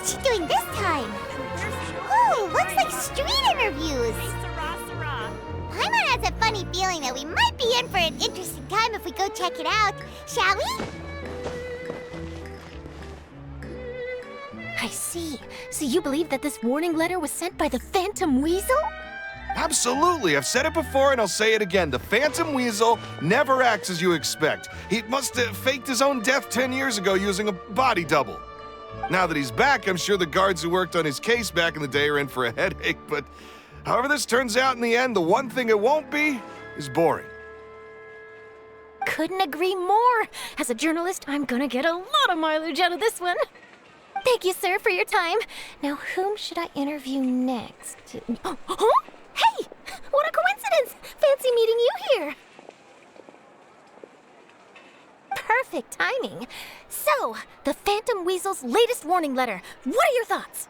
What's she doing this time? Ooh, looks like street interviews. Paimon has a funny feeling that we might be in for an interesting time if we go check it out. Shall we? I see. So you believe that this warning letter was sent by the Phantom Weasel? Absolutely. I've said it before and I'll say it again. The Phantom Weasel never acts as you expect. He must have faked his own death 10 years ago using a body double. Now that he's back, I'm sure the guards who worked on his case back in the day are in for a headache, but however this turns out in the end, the one thing it won't be is boring. Couldn't agree more. As a journalist, I'm gonna get a lot of mileage out of this one. Thank you, sir, for your time. Now, whom should I interview next? Huh? Hey! What a coincidence! Fancy meeting you here. Perfect timing. So, the Phantom Weasel's latest warning letter. What are your thoughts?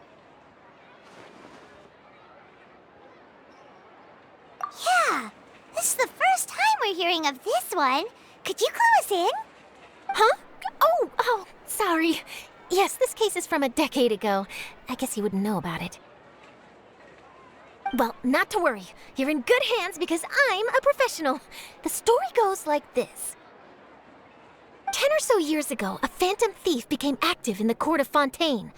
Yeah, this is the first time we're hearing of this one. Could you clue us in? Huh? Oh, sorry. Yes, this case is from a decade ago. I guess you wouldn't know about it. Well, not to worry. You're in good hands because I'm a professional. The story goes like this. 10 or so years ago, a phantom thief became active in the court of Fontaine.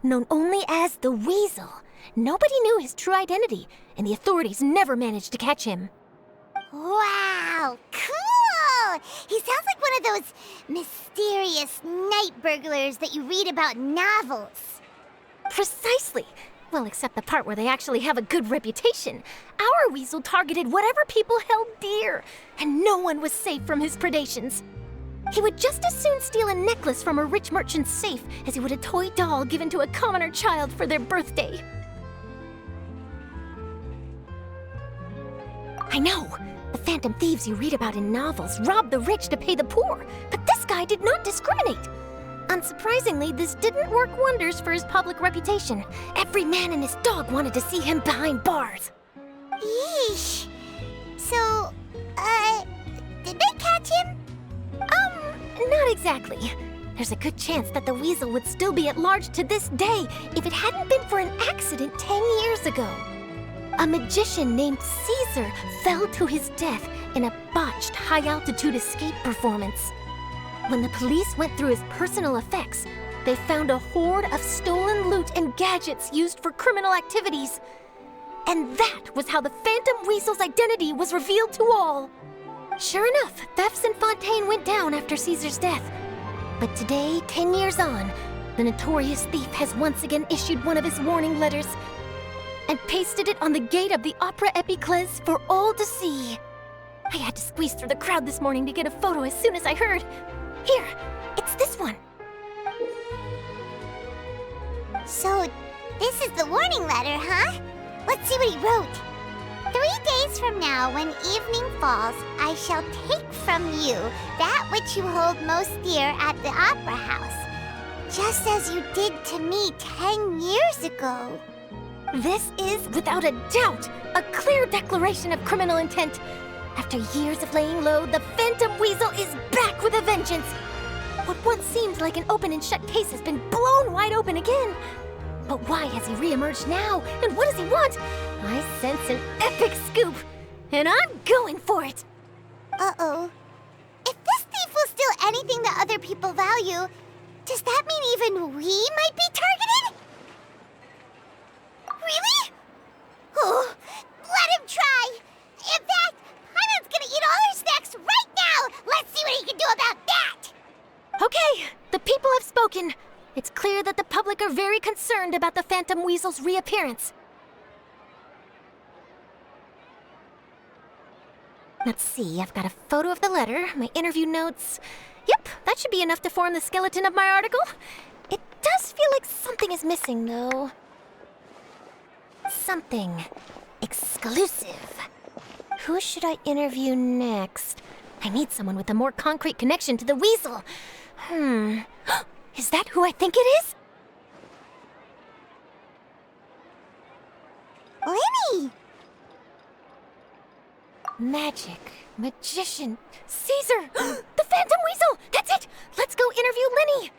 Known only as the Weasel, nobody knew his true identity, and the authorities never managed to catch him. Wow, cool! He sounds like one of those mysterious night burglars that you read about in novels. Precisely. Well, except the part where they actually have a good reputation. Our Weasel targeted whatever people held dear, and no one was safe from his predations. He would just as soon steal a necklace from a rich merchant's safe as he would a toy doll given to a commoner child for their birthday. I know. The phantom thieves you read about in novels rob the rich to pay the poor, but this guy did not discriminate. Unsurprisingly, this didn't work wonders for his public reputation. Every man and his dog wanted to see him behind bars. Yeesh. So, did they catch him? Not exactly. There's a good chance that the Weasel would still be at large to this day if it hadn't been for an accident 10 years ago. A magician named Caesar fell to his death in a botched high-altitude escape performance. When the police went through his personal effects, they found a hoard of stolen loot and gadgets used for criminal activities. And that was how the Phantom Weasel's identity was revealed to all. Sure enough, thefts in Fontaine went down after Caesar's death. But today, 10 years on, the notorious thief has once again issued one of his warning letters and pasted it on the gate of the Opera Epiclese for all to see. I had to squeeze through the crowd this morning to get a photo as soon as I heard. Here, it's this one. So, this is the warning letter, huh? Let's see what he wrote. 3 days from now, when evening falls, I shall take from you that which you hold most dear at the Opera House, just as you did to me 10 years ago. This is, without a doubt, a clear declaration of criminal intent. After years of laying low, the Phantom Weasel is back with a vengeance. What once seemed like an open and shut case has been blown wide open again. But why has he reemerged now? And what does he want? I sense an epic scoop, and I'm going for it. Uh-oh. If this thief will steal anything that other people value, does that mean even we might be targeted? Really? Oh, let him try. In fact, Paimon's gonna eat all her snacks right now. Let's see what he can do about that. Okay, the people have spoken. It's clear that the public are very concerned about the Phantom Weasel's reappearance. Let's see, I've got a photo of the letter, my interview notes. Yep, that should be enough to form the skeleton of my article. It does feel like something is missing, though. Something exclusive. Who should I interview next? I need someone with a more concrete connection to the Weasel. Is that who I think it is? Lyney! Magic, magician, Caesar! The Phantom Weasel! That's it! Let's go interview Lyney!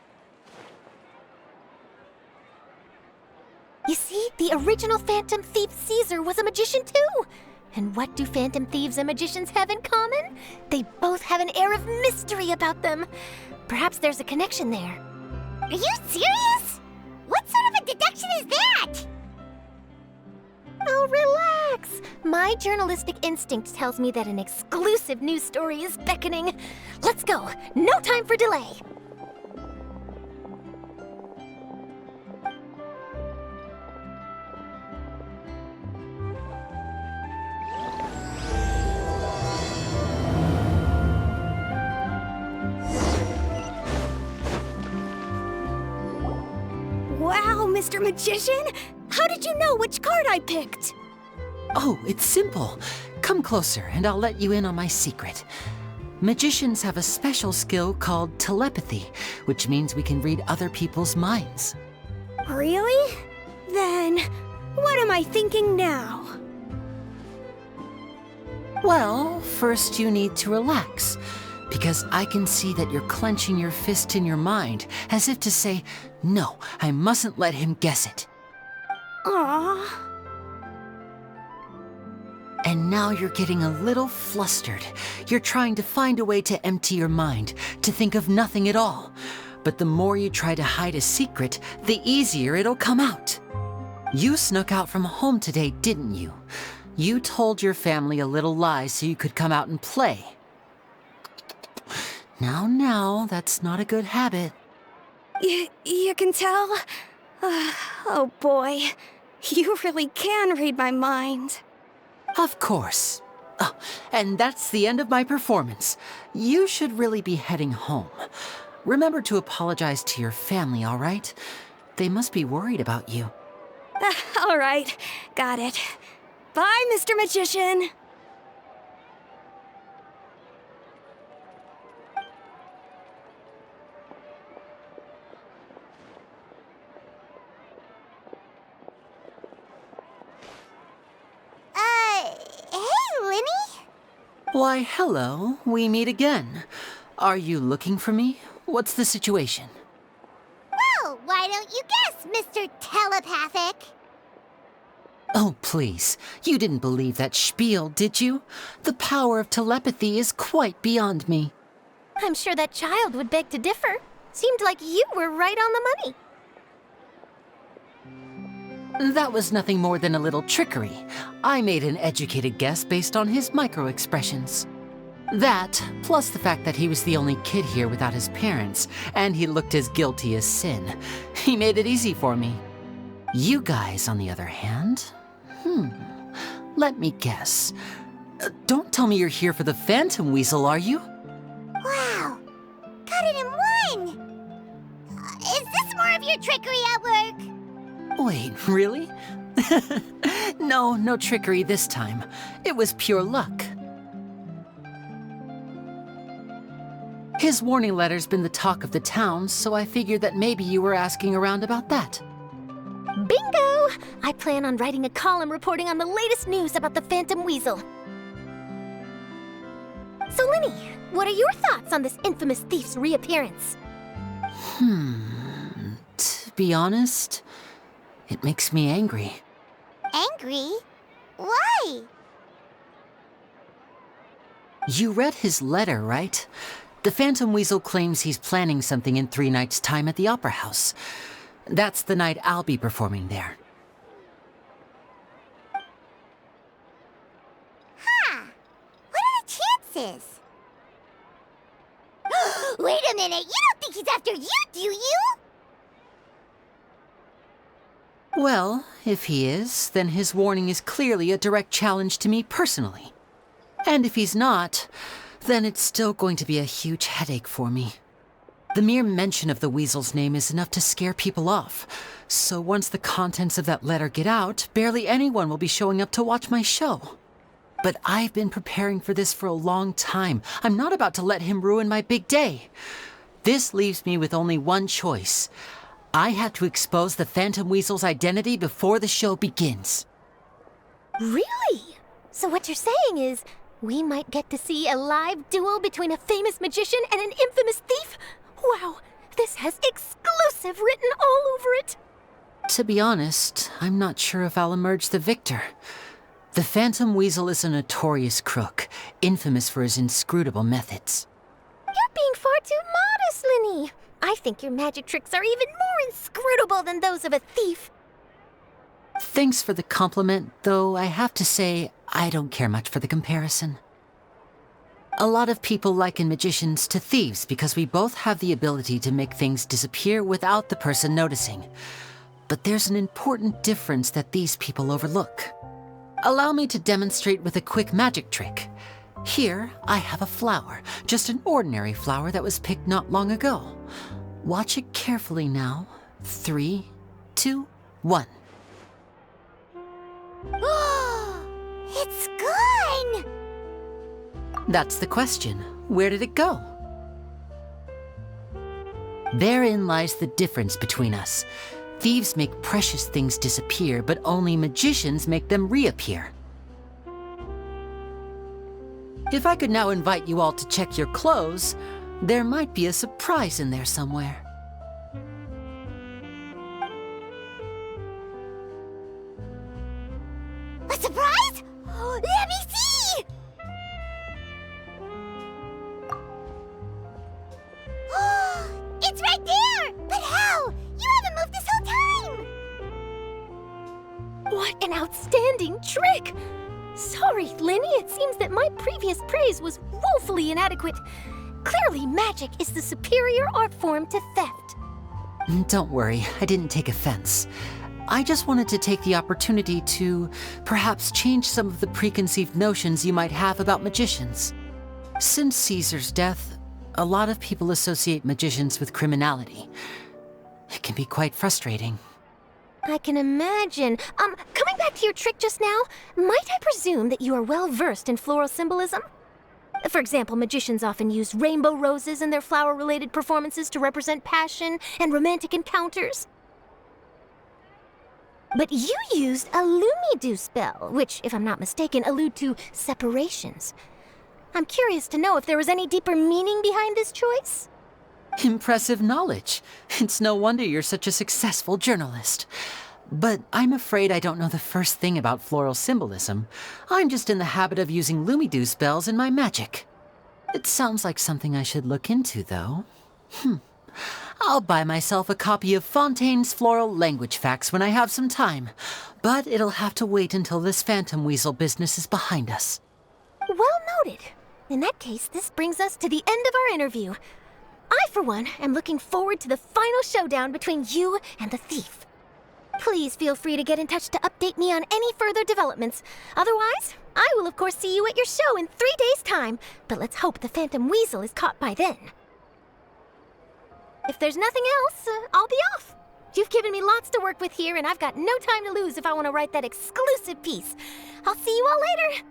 You see, the original Phantom Thief Caesar was a magician too. And what do Phantom Thieves and magicians have in common? They both have an air of mystery about them. Perhaps there's a connection there. Are you serious? What sort of a deduction is that? Oh, relax. My journalistic instinct tells me that an exclusive news story is beckoning. Let's go. No time for delay. Wow, Mr. Magician! How did you know which card I picked? Oh, it's simple. Come closer and I'll let you in on my secret. Magicians have a special skill called telepathy, which means we can read other people's minds. Really? Then, what am I thinking now? Well, first you need to relax, because I can see that you're clenching your fist in your mind, as if to say, no, I mustn't let him guess it. Aww. And now you're getting a little flustered. You're trying to find a way to empty your mind, to think of nothing at all. But the more you try to hide a secret, the easier it'll come out. You snuck out from home today, didn't you? You told your family a little lie so you could come out and play. Now, that's not a good habit. You can tell? Oh boy, you really can read my mind. Of course. Oh, and that's the end of my performance. You should really be heading home. Remember to apologize to your family, all right? They must be worried about you. All right, got it. Bye, Mr. Magician. Hey, Lyney? Why, hello. We meet again. Are you looking for me? What's the situation? Well, why don't you guess, Mr. Telepathic? Oh, please. You didn't believe that spiel, did you? The power of telepathy is quite beyond me. I'm sure that child would beg to differ. Seemed like you were right on the money. That was nothing more than a little trickery. I made an educated guess based on his micro-expressions. That, plus the fact that he was the only kid here without his parents, and he looked as guilty as sin. He made it easy for me. You guys, on the other hand, let me guess. Don't tell me you're here for the Phantom Weasel, are you? Wow, got it in one! Is this more of your trickery at work? Wait, really? No trickery this time. It was pure luck. His warning letter's been the talk of the town, so I figured that maybe you were asking around about that. Bingo! I plan on writing a column reporting on the latest news about the Phantom Weasel. So, Lyney, what are your thoughts on this infamous thief's reappearance? To be honest, it makes me angry. Angry? Why? You read his letter, right? The Phantom Weasel claims he's planning something in 3 nights' time at the Opera House. That's the night I'll be performing there. Huh. What are the chances? Wait a minute, you don't think he's after you, do you? Well, if he is, then his warning is clearly a direct challenge to me personally. And if he's not, then it's still going to be a huge headache for me. The mere mention of the Weasel's name is enough to scare people off. So once the contents of that letter get out, barely anyone will be showing up to watch my show. But I've been preparing for this for a long time. I'm not about to let him ruin my big day. This leaves me with only one choice. I have to expose the Phantom Weasel's identity before the show begins. Really? So what you're saying is, we might get to see a live duel between a famous magician and an infamous thief? Wow, this has exclusive written all over it. To be honest, I'm not sure if I'll emerge the victor. The Phantom Weasel is a notorious crook, infamous for his inscrutable methods. You're being far too modest, Lyney. I think your magic tricks are even more inscrutable than those of a thief. Thanks for the compliment, though I have to say I don't care much for the comparison. A lot of people liken magicians to thieves because we both have the ability to make things disappear without the person noticing. But there's an important difference that these people overlook. Allow me to demonstrate with a quick magic trick. Here, I have a flower, just an ordinary flower that was picked not long ago. Watch it carefully now. 3, 2, 1. It's gone! That's the question. Where did it go? Therein lies the difference between us. Thieves make precious things disappear, but only magicians make them reappear. If I could now invite you all to check your clothes, there might be a surprise in there somewhere. A surprise? Let me see! It's right there! But how? You haven't moved this whole time! What an outstanding trick! Sorry, Lyney, it seems that my previous praise was woefully inadequate. Clearly, magic is the superior art form to theft. Don't worry, I didn't take offense. I just wanted to take the opportunity to perhaps change some of the preconceived notions you might have about magicians. Since Caesar's death, a lot of people associate magicians with criminality. It can be quite frustrating. I can imagine. Coming back to your trick just now, might I presume that you are well versed in floral symbolism? For example, magicians often use rainbow roses in their flower-related performances to represent passion and romantic encounters. But you used a Lumidu spell, which, if I'm not mistaken, allude to separations. I'm curious to know if there was any deeper meaning behind this choice? Impressive knowledge. It's no wonder you're such a successful journalist. But I'm afraid I don't know the first thing about floral symbolism. I'm just in the habit of using Lumidu spells in my magic. It sounds like something I should look into, though. I'll buy myself a copy of Fontaine's Floral Language Facts when I have some time. But it'll have to wait until this Phantom Weasel business is behind us. Well noted. In that case, this brings us to the end of our interview. I, for one, am looking forward to the final showdown between you and the thief. Please feel free to get in touch to update me on any further developments. Otherwise, I will of course see you at your show in 3 days' time, but let's hope the Phantom Weasel is caught by then. If there's nothing else, I'll be off. You've given me lots to work with here, and I've got no time to lose if I want to write that exclusive piece. I'll see you all later.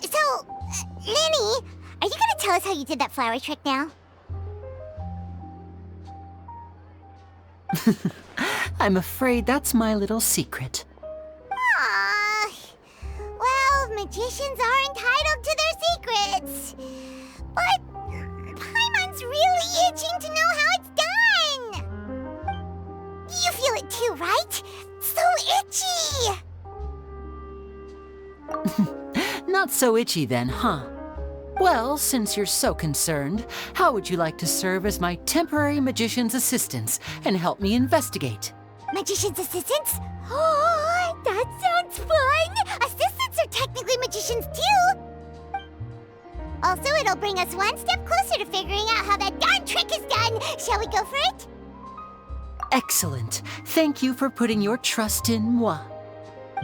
So, Lyney, are you gonna tell us how you did that flower trick now? I'm afraid that's my little secret. Aww. Well, magicians are entitled to their secrets. But Paimon's really itching to know how it's done. You feel it too, right? So itchy! Not so itchy then, huh? Well, since you're so concerned, how would you like to serve as my temporary magician's assistants and help me investigate? Magician's assistants? Oh, that sounds fun! Assistants are technically magicians too! Also, it'll bring us one step closer to figuring out how that darn trick is done! Shall we go for it? Excellent. Thank you for putting your trust in moi.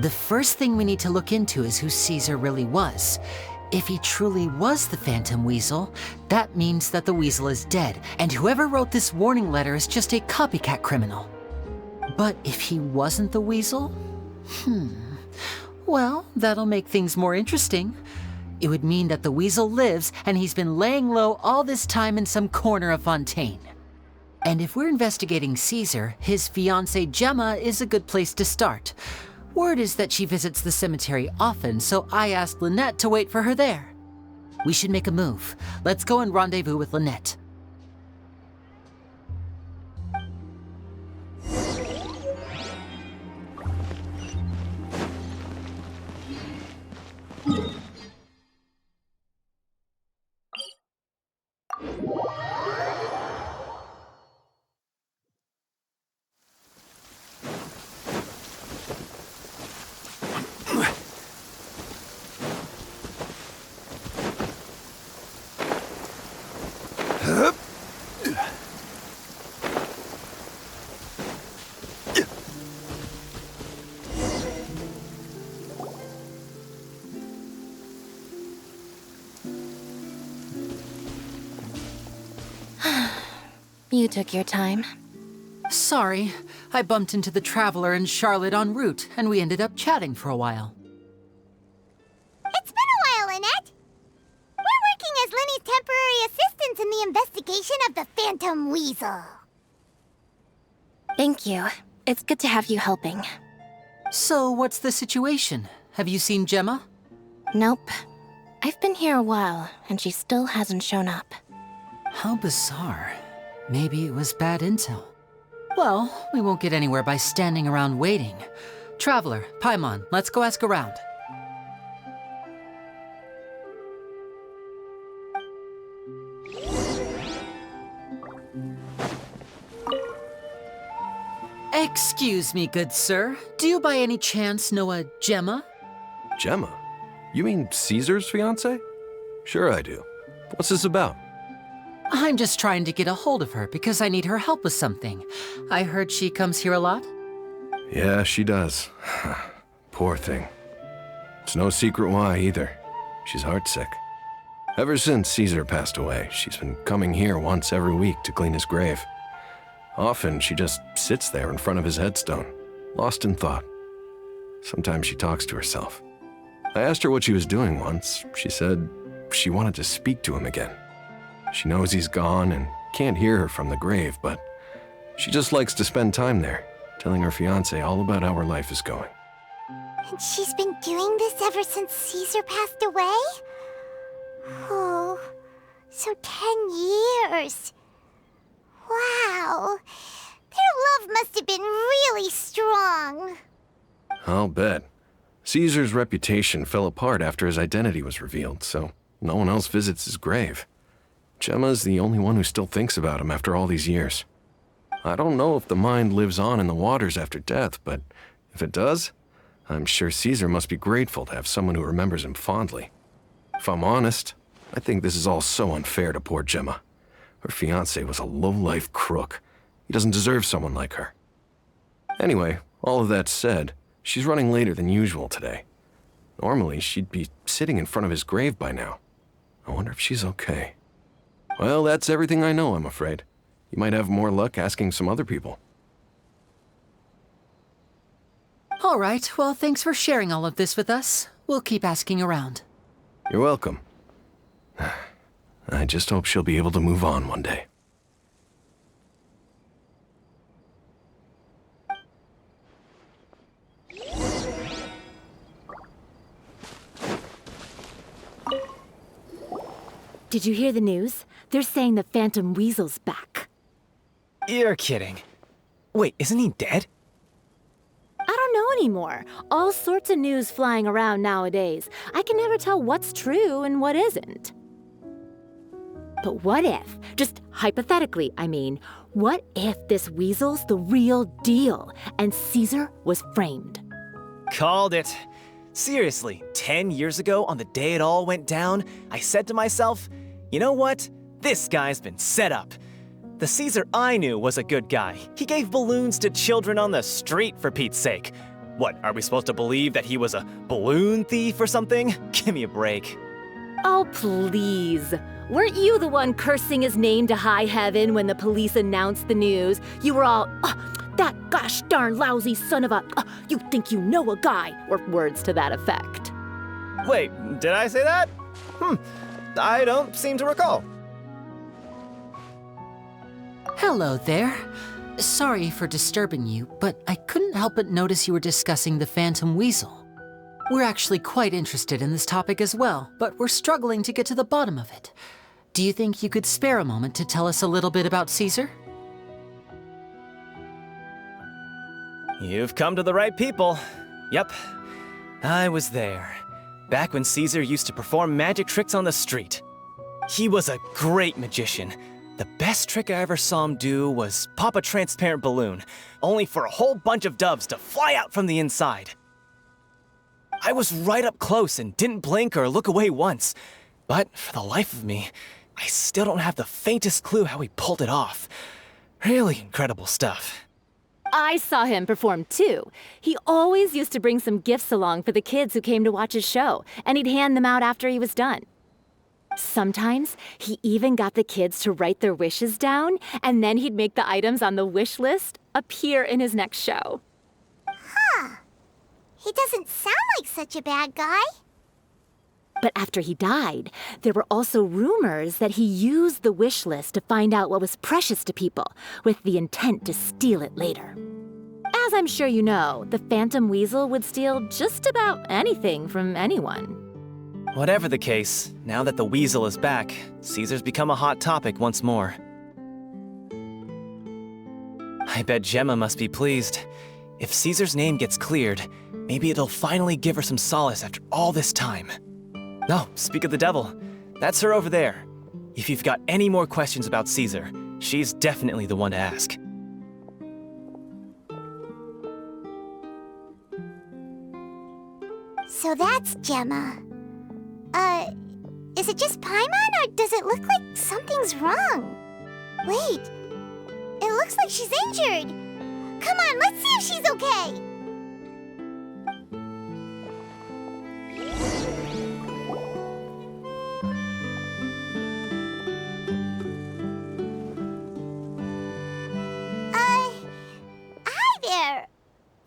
The first thing we need to look into is who Caesar really was. If he truly was the Phantom Weasel, that means that the Weasel is dead, and whoever wrote this warning letter is just a copycat criminal. But if he wasn't the Weasel? Well, that'll make things more interesting. It would mean that the Weasel lives, and he's been laying low all this time in some corner of Fontaine. And if we're investigating Caesar, his fiancée Gemma is a good place to start. Word is that she visits the cemetery often, so I asked Lynette to wait for her there. We should make a move. Let's go and rendezvous with Lynette. You took your time. Sorry, I bumped into the Traveler and Charlotte en route, and we ended up chatting for a while. It's been a while, Lynette. We're working as Lyney's temporary assistants in the investigation of the Phantom Weasel. Thank you. It's good to have you helping. So, what's the situation? Have you seen Gemma? Nope. I've been here a while, and she still hasn't shown up. How bizarre. Maybe it was bad intel. Well, we won't get anywhere by standing around waiting. Traveler, Paimon, let's go ask around. Excuse me, good sir. Do you by any chance know a Gemma? Gemma? You mean Caesar's fiancée? Sure I do. What's this about? I'm just trying to get a hold of her because I need her help with something. I heard she comes here a lot. Yeah, she does. Poor thing. It's no secret why either. She's heartsick. Ever since Caesar passed away, she's been coming here once every week to clean his grave. Often she just sits there in front of his headstone, lost in thought. Sometimes she talks to herself. I asked her what she was doing once. She said she wanted to speak to him again. She knows he's gone and can't hear her from the grave, but she just likes to spend time there, telling her fiancé all about how her life is going. And she's been doing this ever since Caesar passed away? Oh, so 10 years. Wow. Their love must have been really strong. I'll bet. Caesar's reputation fell apart after his identity was revealed, so no one else visits his grave. Gemma's the only one who still thinks about him after all these years. I don't know if the mind lives on in the waters after death, but if it does, I'm sure Caesar must be grateful to have someone who remembers him fondly. If I'm honest, I think this is all so unfair to poor Gemma. Her fiancé was a low-life crook. He doesn't deserve someone like her. Anyway, all of that said, she's running later than usual today. Normally, she'd be sitting in front of his grave by now. I wonder if she's okay. Well, that's everything I know, I'm afraid. You might have more luck asking some other people. All right, well, thanks for sharing all of this with us. We'll keep asking around. You're welcome. I just hope she'll be able to move on one day. Did you hear the news? They're saying the Phantom Weasel's back. You're kidding. Wait, isn't he dead? I don't know anymore. All sorts of news flying around nowadays. I can never tell what's true and what isn't. But what if, just hypothetically, I mean, what if this weasel's the real deal and Caesar was framed? Called it. Seriously, 10 years ago, on the day it all went down, I said to myself, you know what? This guy's been set up. The Caesar I knew was a good guy. He gave balloons to children on the street, for Pete's sake. What, are we supposed to believe that he was a balloon thief or something? Give me a break. Oh, please. Weren't you the one cursing his name to high heaven when the police announced the news? You were all, that gosh darn lousy son of a, you think you know a guy, or words to that effect. Wait, did I say that? I don't seem to recall. Hello there. Sorry for disturbing you, but I couldn't help but notice you were discussing the Phantom Weasel. We're actually quite interested in this topic as well, but we're struggling to get to the bottom of it. Do you think you could spare a moment to tell us a little bit about Caesar? You've come to the right people. Yep, I was there. Back when Caesar used to perform magic tricks on the street. He was a great magician. The best trick I ever saw him do was pop a transparent balloon, only for a whole bunch of doves to fly out from the inside. I was right up close and didn't blink or look away once. But for the life of me, I still don't have the faintest clue how he pulled it off. Really incredible stuff. I saw him perform too. He always used to bring some gifts along for the kids who came to watch his show, and he'd hand them out after he was done. Sometimes he even got the kids to write their wishes down, and then he'd make the items on the wish list appear in his next show. Huh. He doesn't sound like such a bad guy. But after he died, there were also rumors that he used the wish list to find out what was precious to people, with the intent to steal it later. As I'm sure you know, the Phantom Weasel would steal just about anything from anyone. Whatever the case, now that the weasel is back, Caesar's become a hot topic once more. I bet Gemma must be pleased. If Caesar's name gets cleared, maybe it'll finally give her some solace after all this time. Oh, speak of the devil. That's her over there. If you've got any more questions about Caesar, she's definitely the one to ask. So that's Gemma. Is it just Paimon, or does it look like something's wrong? Wait, it looks like she's injured. Come on, let's see if she's okay. Hi there.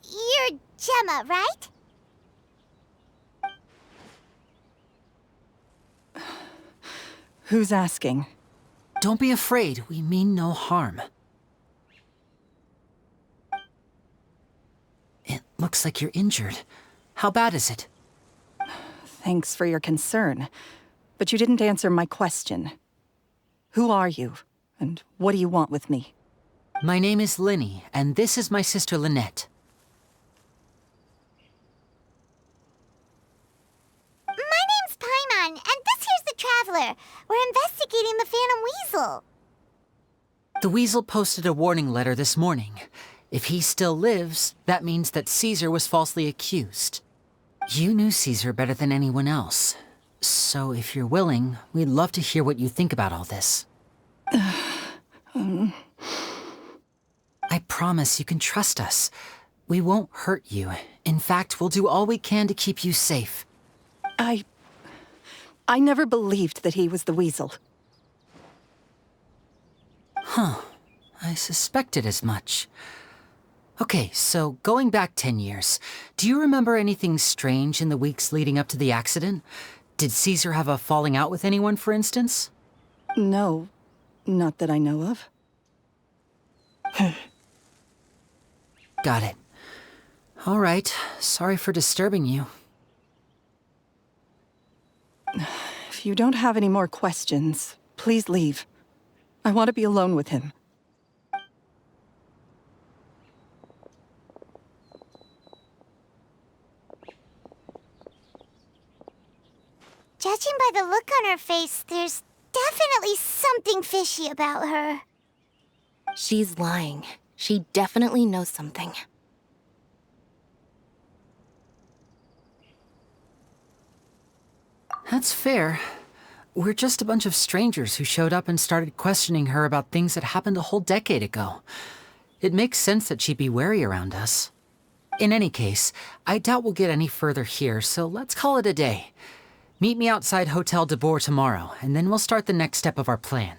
You're Gemma, right? Who's asking? Don't be afraid, we mean no harm. It looks like you're injured. How bad is it? Thanks for your concern, but you didn't answer my question. Who are you, and what do you want with me? My name is Lyney, and this is my sister Lynette. My name's Paimon, and this here's the Traveler. We're investigating the Phantom Weasel. The Weasel posted a warning letter this morning. If he still lives, that means that Caesar was falsely accused. You knew Caesar better than anyone else. So if you're willing, we'd love to hear what you think about all this. I promise you can trust us. We won't hurt you. In fact, we'll do all we can to keep you safe. I never believed that he was the Weasel. Huh. I suspected as much. Okay, so going back 10 years, do you remember anything strange in the weeks leading up to the accident? Did Caesar have a falling out with anyone, for instance? No, not that I know of. Got it. All right, sorry for disturbing you. If you don't have any more questions, please leave. I want to be alone with him. Judging by the look on her face, there's definitely something fishy about her. She's lying. She definitely knows something. That's fair. We're just a bunch of strangers who showed up and started questioning her about things that happened a whole decade ago. It makes sense that she'd be wary around us. In any case, I doubt we'll get any further here, so let's call it a day. Meet me outside Hotel de Boer tomorrow, and then we'll start the next step of our plan.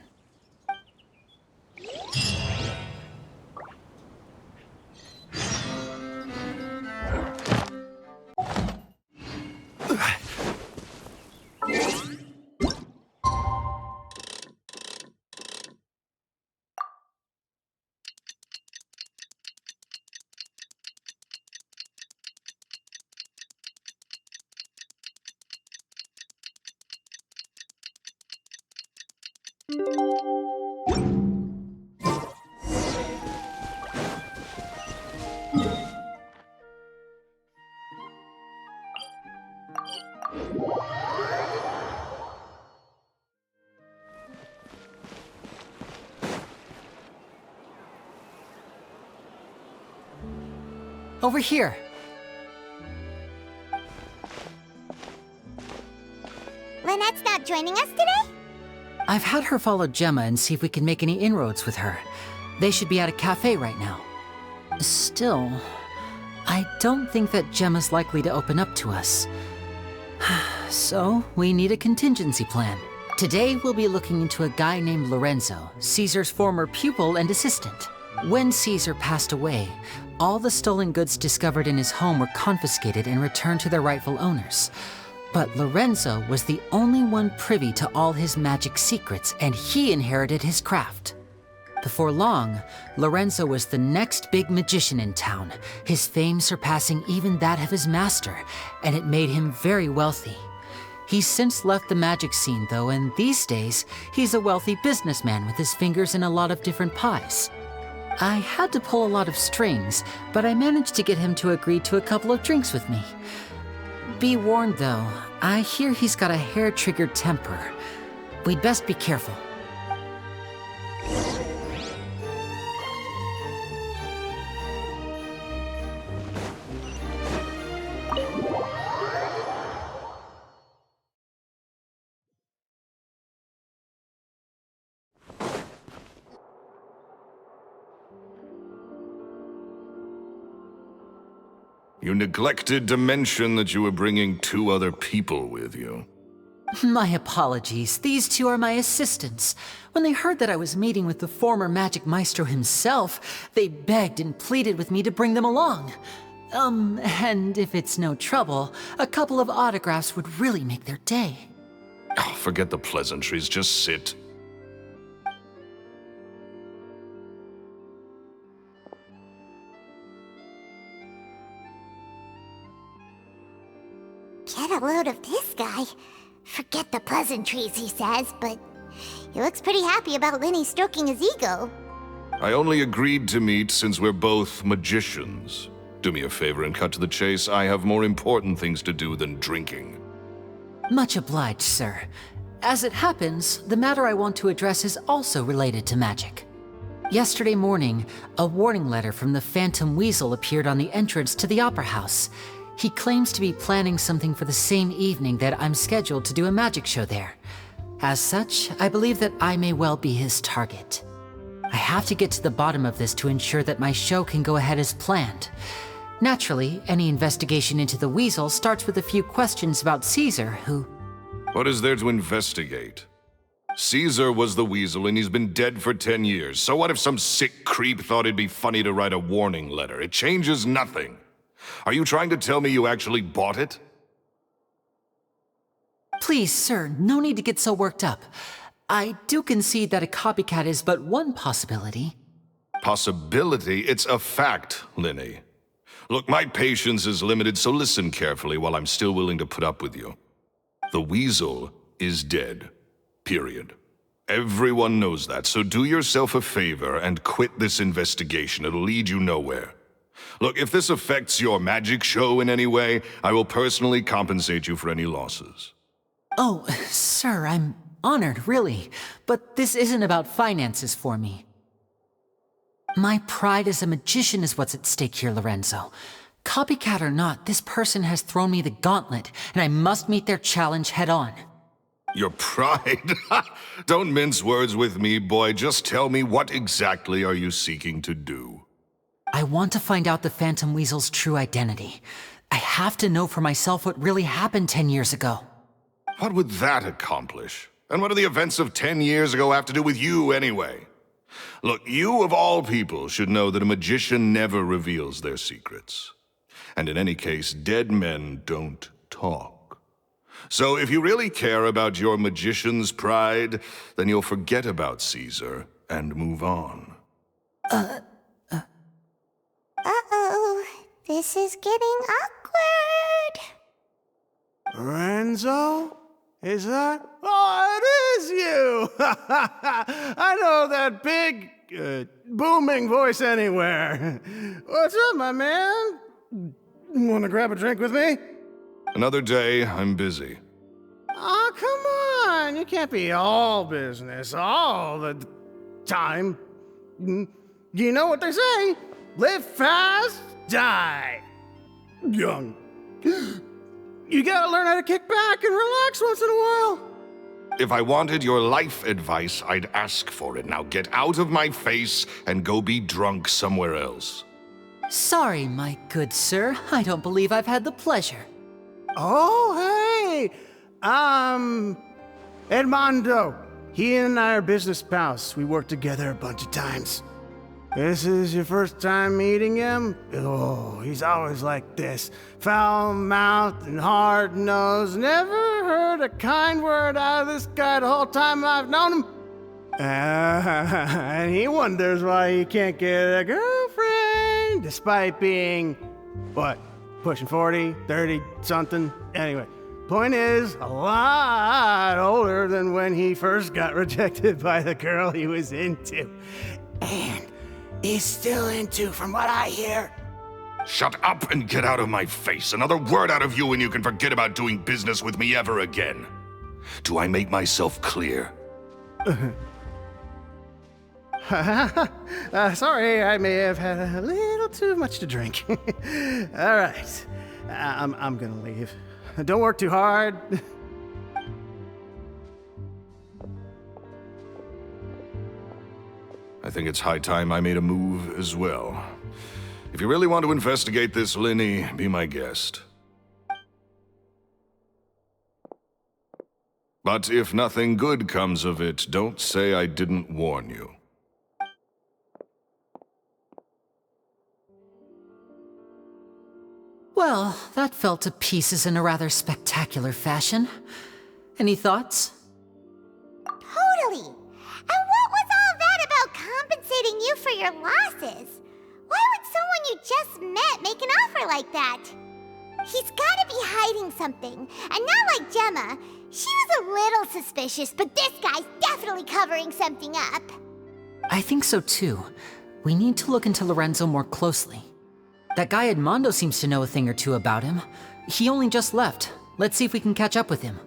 Over here. Lynette's not joining us today? I've had her follow Gemma and see if we can make any inroads with her. They should be at a cafe right now. Still, I don't think that Gemma's likely to open up to us. So, we need a contingency plan. Today, we'll be looking into a guy named Lorenzo, Caesar's former pupil and assistant. When Caesar passed away, all the stolen goods discovered in his home were confiscated and returned to their rightful owners. But Lorenzo was the only one privy to all his magic secrets, and he inherited his craft. Before long, Lorenzo was the next big magician in town, his fame surpassing even that of his master, and it made him very wealthy. He's since left the magic scene, though, and these days, he's a wealthy businessman with his fingers in a lot of different pies. I had to pull a lot of strings, but I managed to get him to agree to a couple of drinks with me. Be warned, though, I hear he's got a hair-triggered temper. We'd best be careful. You neglected to mention that you were bringing 2 other people with you. My apologies. These 2 are my assistants. When they heard that I was meeting with the former magic maestro himself, they begged and pleaded with me to bring them along. And if it's no trouble, a couple of autographs would really make their day. Oh, forget the pleasantries, just sit. Get a load of this guy. Forget the pleasantries, he says, but he looks pretty happy about Lyney stroking his ego. I only agreed to meet since we're both magicians. Do me a favor and cut to the chase. I have more important things to do than drinking. Much obliged, sir. As it happens, the matter I want to address is also related to magic. Yesterday morning, a warning letter from the Phantom Weasel appeared on the entrance to the Opera House. He claims to be planning something for the same evening that I'm scheduled to do a magic show there. As such, I believe that I may well be his target. I have to get to the bottom of this to ensure that my show can go ahead as planned. Naturally, any investigation into the Weasel starts with a few questions about Caesar, who... What is there to investigate? Caesar was the Weasel and he's been dead for 10 years. So what if some sick creep thought it'd be funny to write a warning letter? It changes nothing. Are you trying to tell me you actually bought it? Please, sir, no need to get so worked up. I do concede that a copycat is but one possibility. Possibility? It's a fact, Lyney. Look, my patience is limited, so listen carefully while I'm still willing to put up with you. The Weasel is dead. Period. Everyone knows that, so do yourself a favor and quit this investigation. It'll lead you nowhere. Look, if this affects your magic show in any way, I will personally compensate you for any losses. Oh, sir, I'm honored, really. But this isn't about finances for me. My pride as a magician is what's at stake here, Lorenzo. Copycat or not, this person has thrown me the gauntlet, and I must meet their challenge head on. Your pride? Don't mince words with me, boy. Just tell me, what exactly are you seeking to do? I want to find out the Phantom Weasel's true identity. I have to know for myself what really happened 10 years ago. What would that accomplish? And what do the events of 10 years ago have to do with you, anyway? Look, you of all people should know that a magician never reveals their secrets. And in any case, dead men don't talk. So if you really care about your magician's pride, then you'll forget about Caesar and move on. Uh-oh. This is getting awkward. Lorenzo? Is that? Oh, it is you! I know that big, booming voice anywhere. What's up, my man? Wanna grab a drink with me? Another day, I'm busy. Oh, come on! You can't be all business all the time. You know what they say? Live fast, die young. You gotta learn how to kick back and relax once in a while. If I wanted your life advice, I'd ask for it. Now get out of my face and go be drunk somewhere else. Sorry, my good sir. I don't believe I've had the pleasure. Oh, hey! Edmondo. He and I are business pals. We worked together a bunch of times. This is your first time meeting him? Oh, he's always like this. Foul-mouthed and hard-nosed. Never heard a kind word out of this guy the whole time I've known him. And he wonders why he can't get a girlfriend, despite being, what, pushing 40, 30, something? Anyway, point is, a lot older than when he first got rejected by the girl he was into. And he's still into, from what I hear. Shut up and get out of my face. Another word out of you and you can forget about doing business with me ever again. Do I make myself clear? Sorry, I may have had a little too much to drink. All right, I'm gonna leave. Don't work too hard. I think it's high time I made a move as well. If you really want to investigate this, Lyney, be my guest. But if nothing good comes of it, don't say I didn't warn you. Well, that fell to pieces in a rather spectacular fashion. Any thoughts? Totally. And what was all that about compensating you for your losses? Why would someone you just met make an offer like that? He's gotta be hiding something. And not like Gemma. She was a little suspicious, but this guy's definitely covering something up. I think so too. We need to look into Lorenzo more closely. That guy Edmondo seems to know a thing or two about him. He only just left. Let's see if we can catch up with him.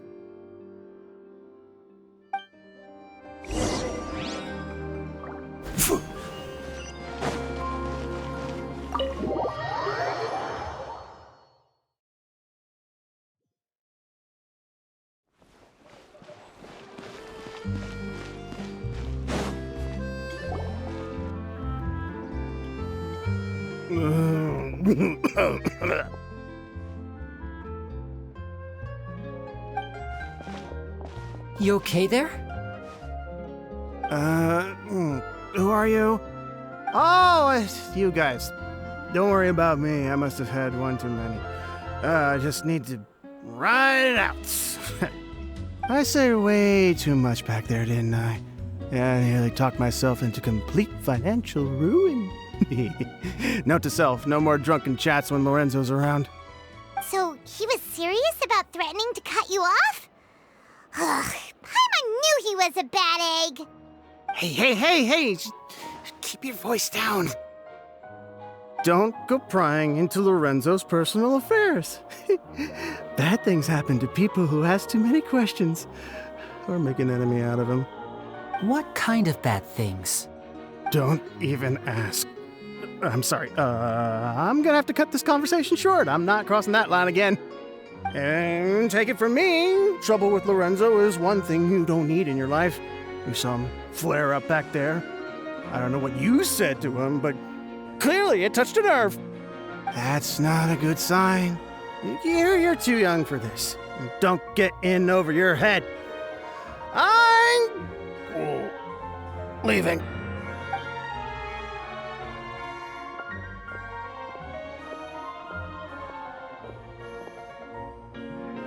You okay there? Who are you? Oh, it's you guys. Don't worry about me. I must have had one too many. I just need to ride it out. I say way too much back there, didn't I? Yeah, I nearly talked myself into complete financial ruin. Note to self, no more drunken chats when Lorenzo's around. So he was serious about threatening to cut you off? Ugh, Paimon knew he was a bad egg. Hey, keep your voice down. Don't go prying into Lorenzo's personal affairs. Bad things happen to people who ask too many questions or make an enemy out of him. What kind of bad things? Don't even ask. I'm sorry, I'm gonna have to cut this conversation short. I'm not crossing that line again. And take it from me, trouble with Lorenzo is one thing you don't need in your life. You saw him flare up back there. I don't know what you said to him, but clearly it touched a nerve. That's not a good sign. You're too young for this. Don't get in over your head. I'm leaving.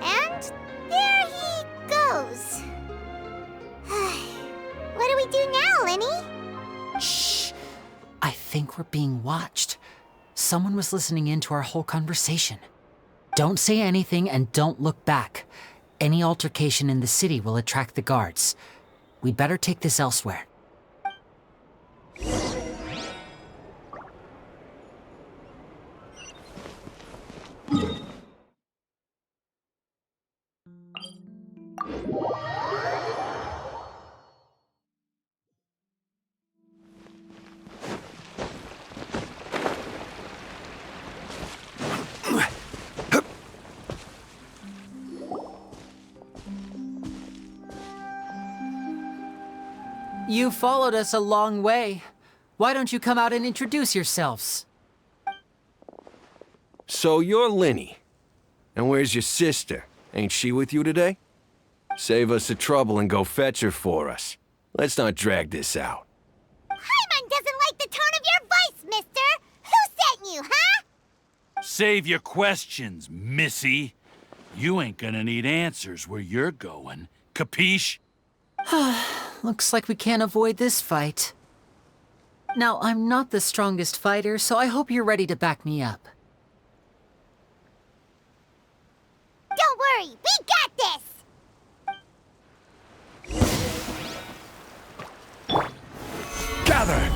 And there he goes. What do we do now, Lyney? Shh! I think we're being watched. Someone was listening in to our whole conversation. Don't say anything and don't look back. any altercation in the city will attract the guards. We'd better take this elsewhere. You followed us a long way. Why don't you come out and introduce yourselves? So you're Lyney. And where's your sister? Ain't she with you today? Save us the trouble and go fetch her for us. Let's not drag this out. Paimon doesn't like the tone of your voice, mister! Who sent you, huh? Save your questions, missy. You ain't gonna need answers where you're going. Capiche? Looks like we can't avoid this fight. Now, I'm not the strongest fighter, so I hope you're ready to back me up. Don't worry, we got this! Gather!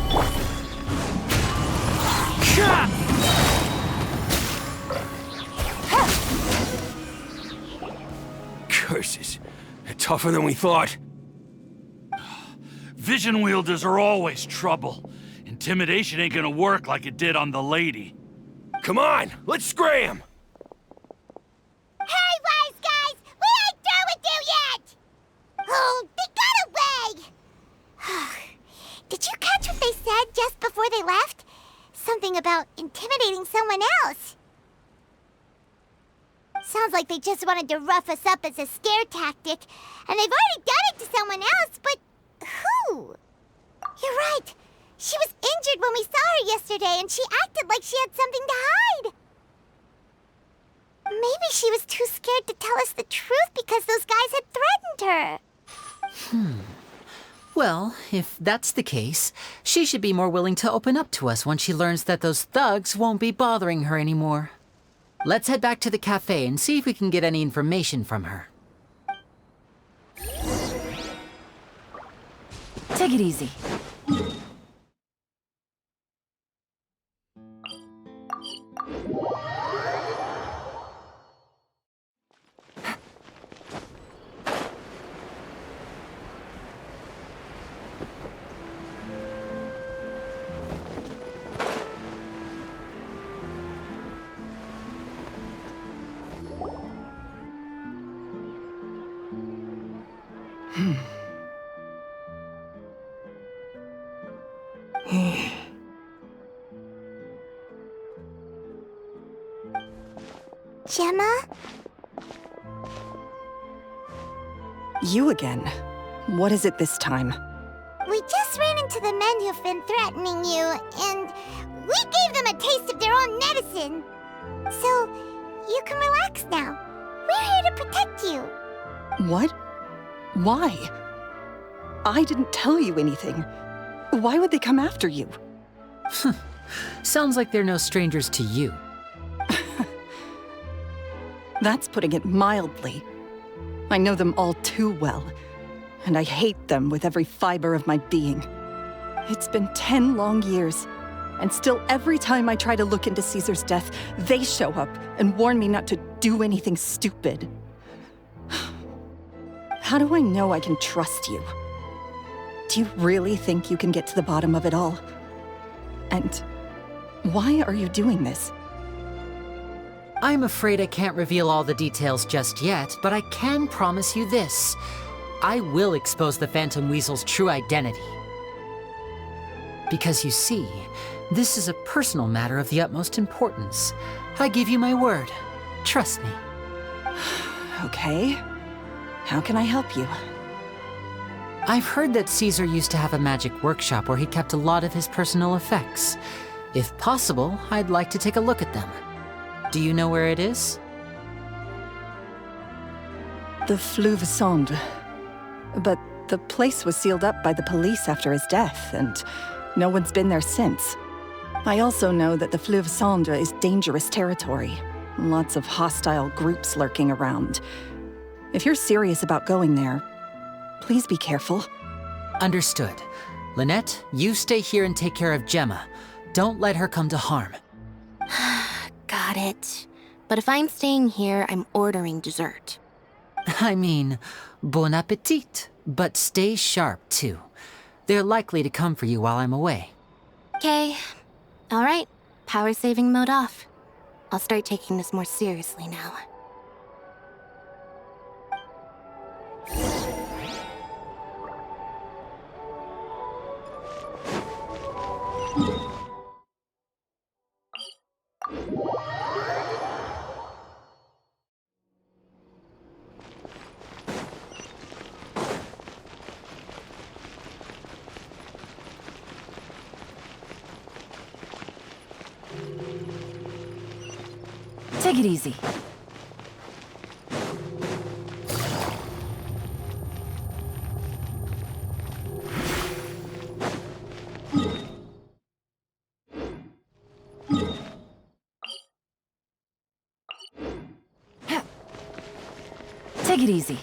Curses. They're tougher than we thought. Vision wielders are always trouble. Intimidation ain't gonna work like it did on the lady. Come on, let's scram! Hey, wise guys! We ain't through with you yet! Oh, they got away! Did you catch what they said just before they left? Something about intimidating someone else. Sounds like they just wanted to rough us up as a scare tactic, and they've already done it to someone else, but who? You're right. She was injured when we saw her yesterday, and she acted like she had something to hide. Maybe she was too scared to tell us the truth because those guys had threatened her. Well, if that's the case, she should be more willing to open up to us when she learns that those thugs won't be bothering her anymore. Let's head back to the cafe and see if we can get any information from her. Take it easy. Gemma? You again. What is it this time? We just ran into the men who've been threatening you, and we gave them a taste of their own medicine. So, you can relax now. We're here to protect you. What? Why? I didn't tell you anything. Why would they come after you? Sounds like they're no strangers to you. That's putting it mildly. I know them all too well, and I hate them with every fiber of my being. It's been 10 long years, and still every time I try to look into Caesar's death, they show up and warn me not to do anything stupid. How do I know I can trust you? Do you really think you can get to the bottom of it all? And why are you doing this? I'm afraid I can't reveal all the details just yet, but I can promise you this. I will expose the Phantom Weasel's true identity. Because you see, this is a personal matter of the utmost importance. I give you my word. Trust me. Okay. How can I help you? I've heard that Caesar used to have a magic workshop where he kept a lot of his personal effects. If possible, I'd like to take a look at them. Do you know where it is? The Fleuve Cendre. But the place was sealed up by the police after his death, and no one's been there since. I also know that the Fleuve Cendre is dangerous territory. Lots of hostile groups lurking around. If you're serious about going there, please be careful. Understood. Lynette, you stay here and take care of Gemma. Don't let her come to harm. Got it. But if I'm staying here, I'm ordering dessert. I mean, bon appetit. But stay sharp, too. They're likely to come for you while I'm away. Okay. All right. Power saving mode off. I'll start taking this more seriously now. Take it easy. Take it easy.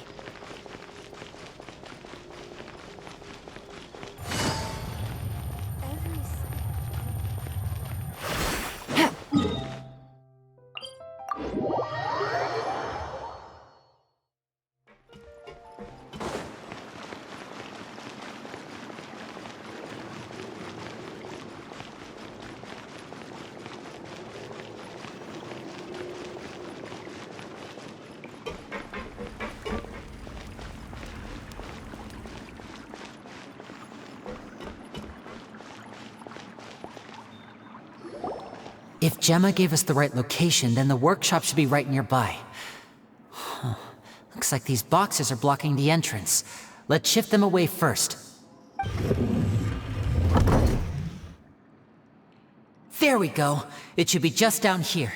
If Gemma gave us the right location, then the workshop should be right nearby. Huh. Looks like these boxes are blocking the entrance. Let's shift them away first. There we go. It should be just down here.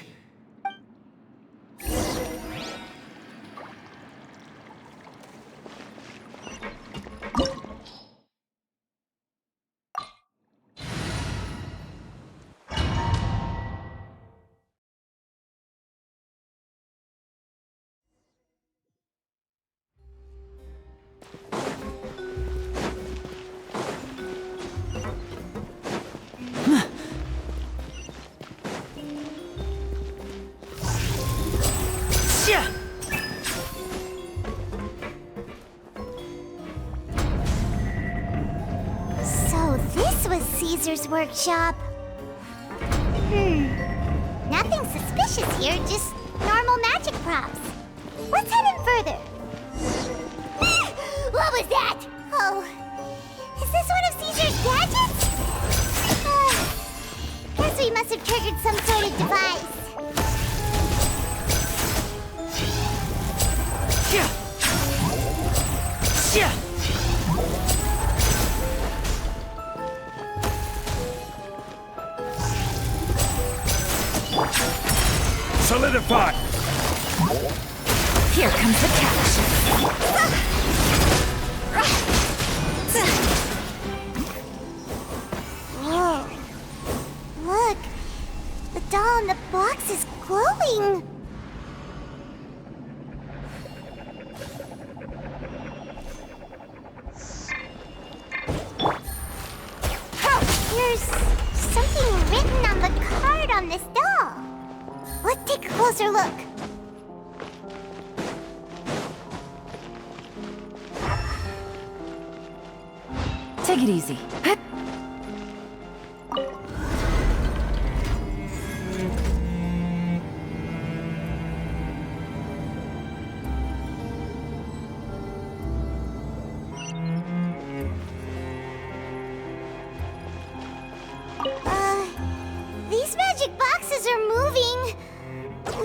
So this was Caesar's workshop. Nothing suspicious here, just normal magic props. Let's head in further. What was that? Oh, is this one of Caesar's gadgets? Guess we must have triggered some sort of device. Solidify! Here comes the catch. Whoa. Look, the doll in the box is glowing. There's something written on the card on this doll. Let's take a closer look. Take it easy. These magic boxes are moving.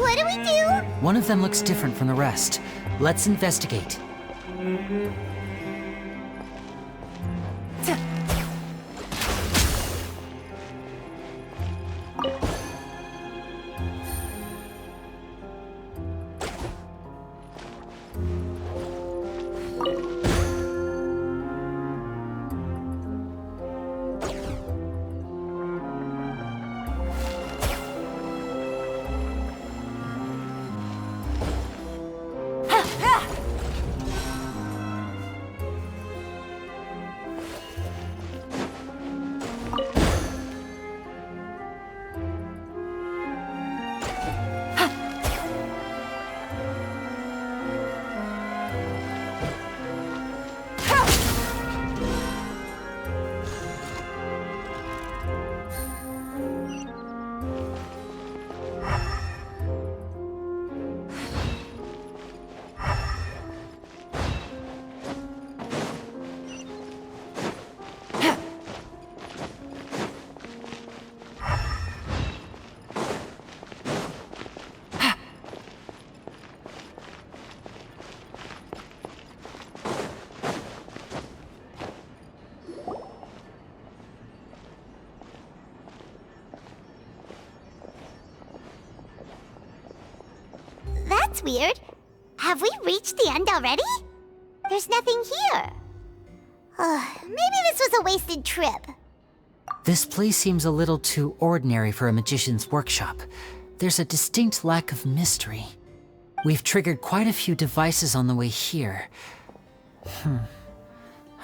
What do we do? One of them looks different from the rest. Let's investigate. that's weird. Have we reached the end already? There's nothing here. Maybe this was a wasted trip. This place seems a little too ordinary for a magician's workshop. There's a distinct lack of mystery. We've triggered quite a few devices on the way here.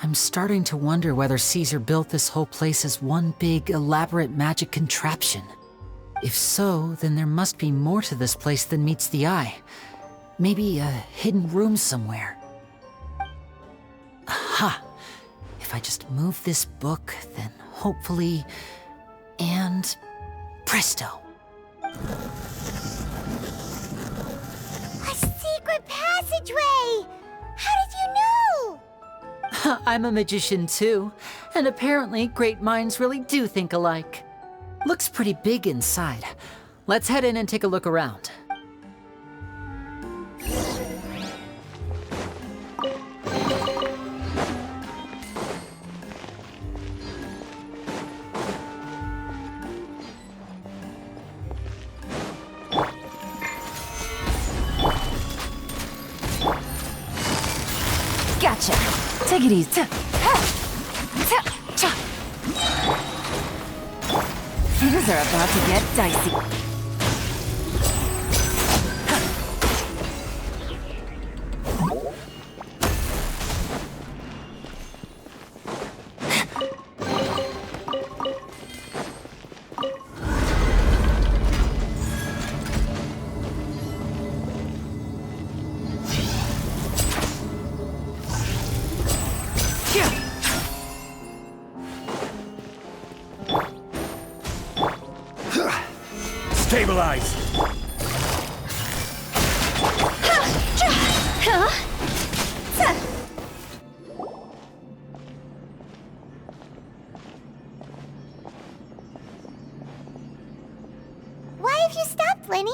I'm starting to wonder whether Caesar built this whole place as one big, elaborate magic contraption. If so, then there must be more to this place than meets the eye. Maybe a hidden room somewhere. Aha! If I just move this book, then hopefully... and... presto! A secret passageway! How did you know? I'm a magician too, and apparently great minds really do think alike. Looks pretty big inside. Let's head in and take a look around. Gotcha. Take it easy. Things are about to get dicey. Stabilize! Why have you stopped, Lyney?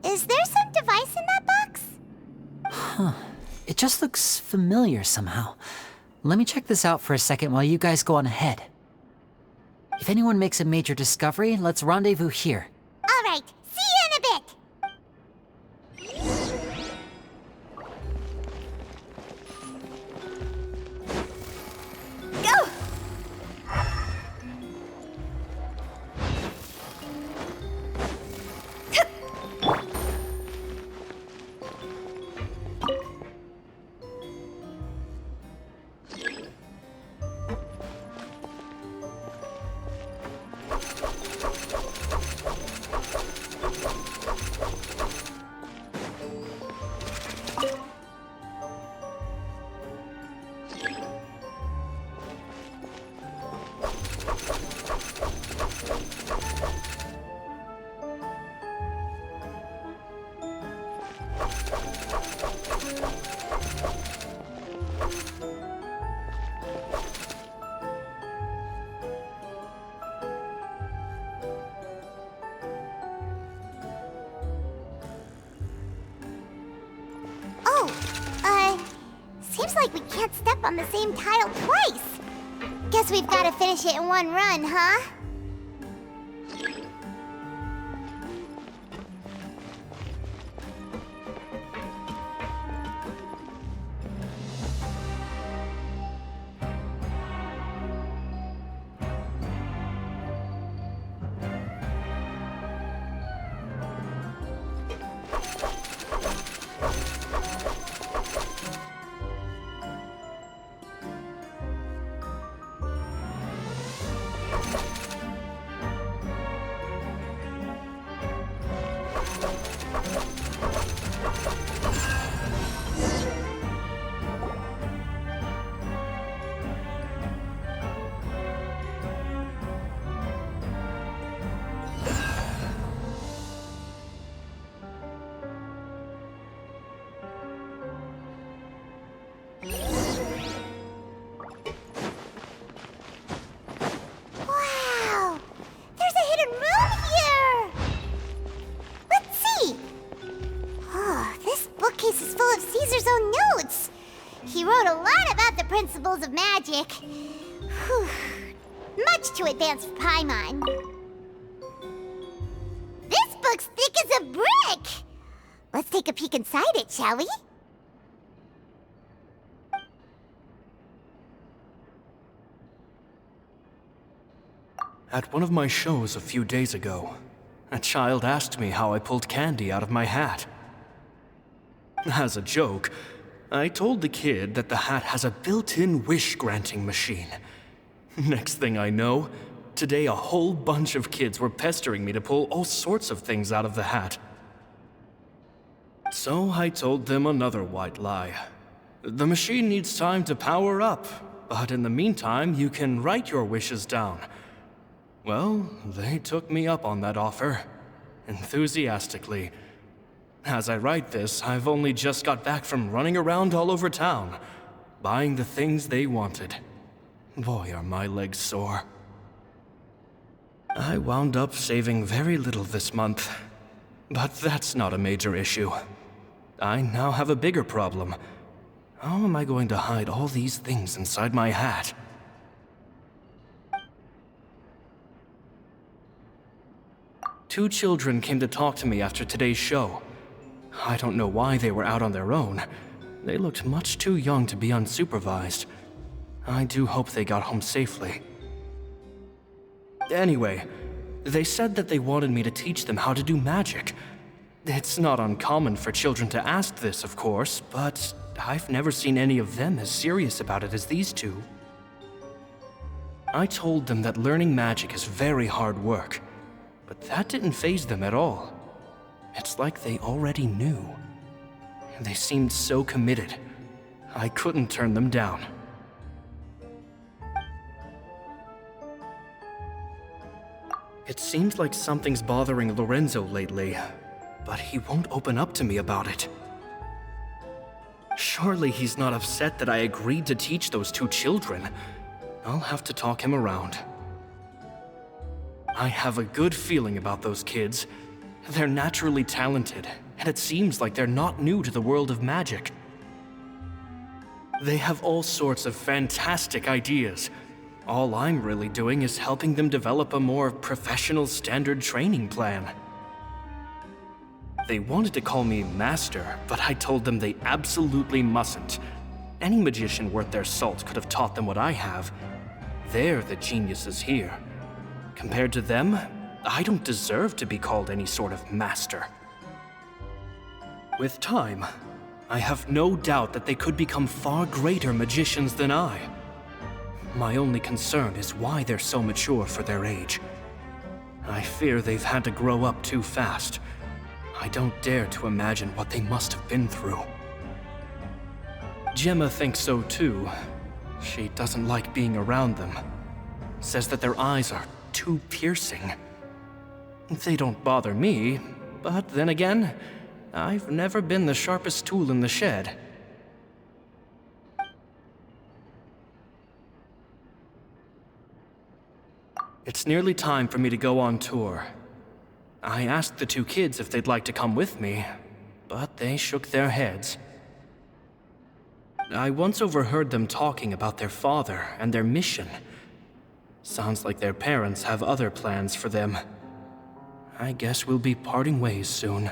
Is there some device in that box? It just looks familiar somehow. Let me check this out for a second while you guys go on ahead. If anyone makes a major discovery, let's rendezvous here. All right, see you in a bit. Go! Seems like we can't step on the same tile twice. Guess we've got to finish it in one run, huh? Wow! There's a hidden room here! Let's see! Oh, this bookcase is full of Caesar's own notes! He wrote a lot about the principles of magic. Whew. Much too advanced for Paimon. This book's thick as a brick! Let's take a peek inside it, shall we? At one of my shows a few days ago, a child asked me how I pulled candy out of my hat. As a joke, I told the kid that the hat has a built-in wish-granting machine. Next thing I know, today a whole bunch of kids were pestering me to pull all sorts of things out of the hat. So I told them another white lie. The machine needs time to power up, but in the meantime, you can write your wishes down. Well, they took me up on that offer, enthusiastically. As I write this, I've only just got back from running around all over town, buying the things they wanted. Boy, are my legs sore. I wound up saving very little this month, but that's not a major issue. I now have a bigger problem. How am I going to hide all these things inside my hat? Two children came to talk to me after today's show. I don't know why they were out on their own. They looked much too young to be unsupervised. I do hope they got home safely. Anyway, they said that they wanted me to teach them how to do magic. It's not uncommon for children to ask this, of course, but I've never seen any of them as serious about it as these two. I told them that learning magic is very hard work, but that didn't faze them at all. It's like they already knew. They seemed so committed. I couldn't turn them down. It seems like something's bothering Lorenzo lately, but he won't open up to me about it. Surely he's not upset that I agreed to teach those two children. I'll have to talk him around. I have a good feeling about those kids. They're naturally talented, and it seems like they're not new to the world of magic. They have all sorts of fantastic ideas. All I'm really doing is helping them develop a more professional standard training plan. They wanted to call me Master, but I told them they absolutely mustn't. Any magician worth their salt could have taught them what I have. They're the geniuses here. Compared to them, I don't deserve to be called any sort of master. With time, I have no doubt that they could become far greater magicians than I. My only concern is why they're so mature for their age. I fear they've had to grow up too fast. I don't dare to imagine what they must have been through. Gemma thinks so too. She doesn't like being around them. Says that their eyes are too piercing. They don't bother me, but then again, I've never been the sharpest tool in the shed. It's nearly time for me to go on tour. I asked the two kids if they'd like to come with me, but they shook their heads. I once overheard them talking about their father and their mission. Sounds like their parents have other plans for them. I guess we'll be parting ways soon.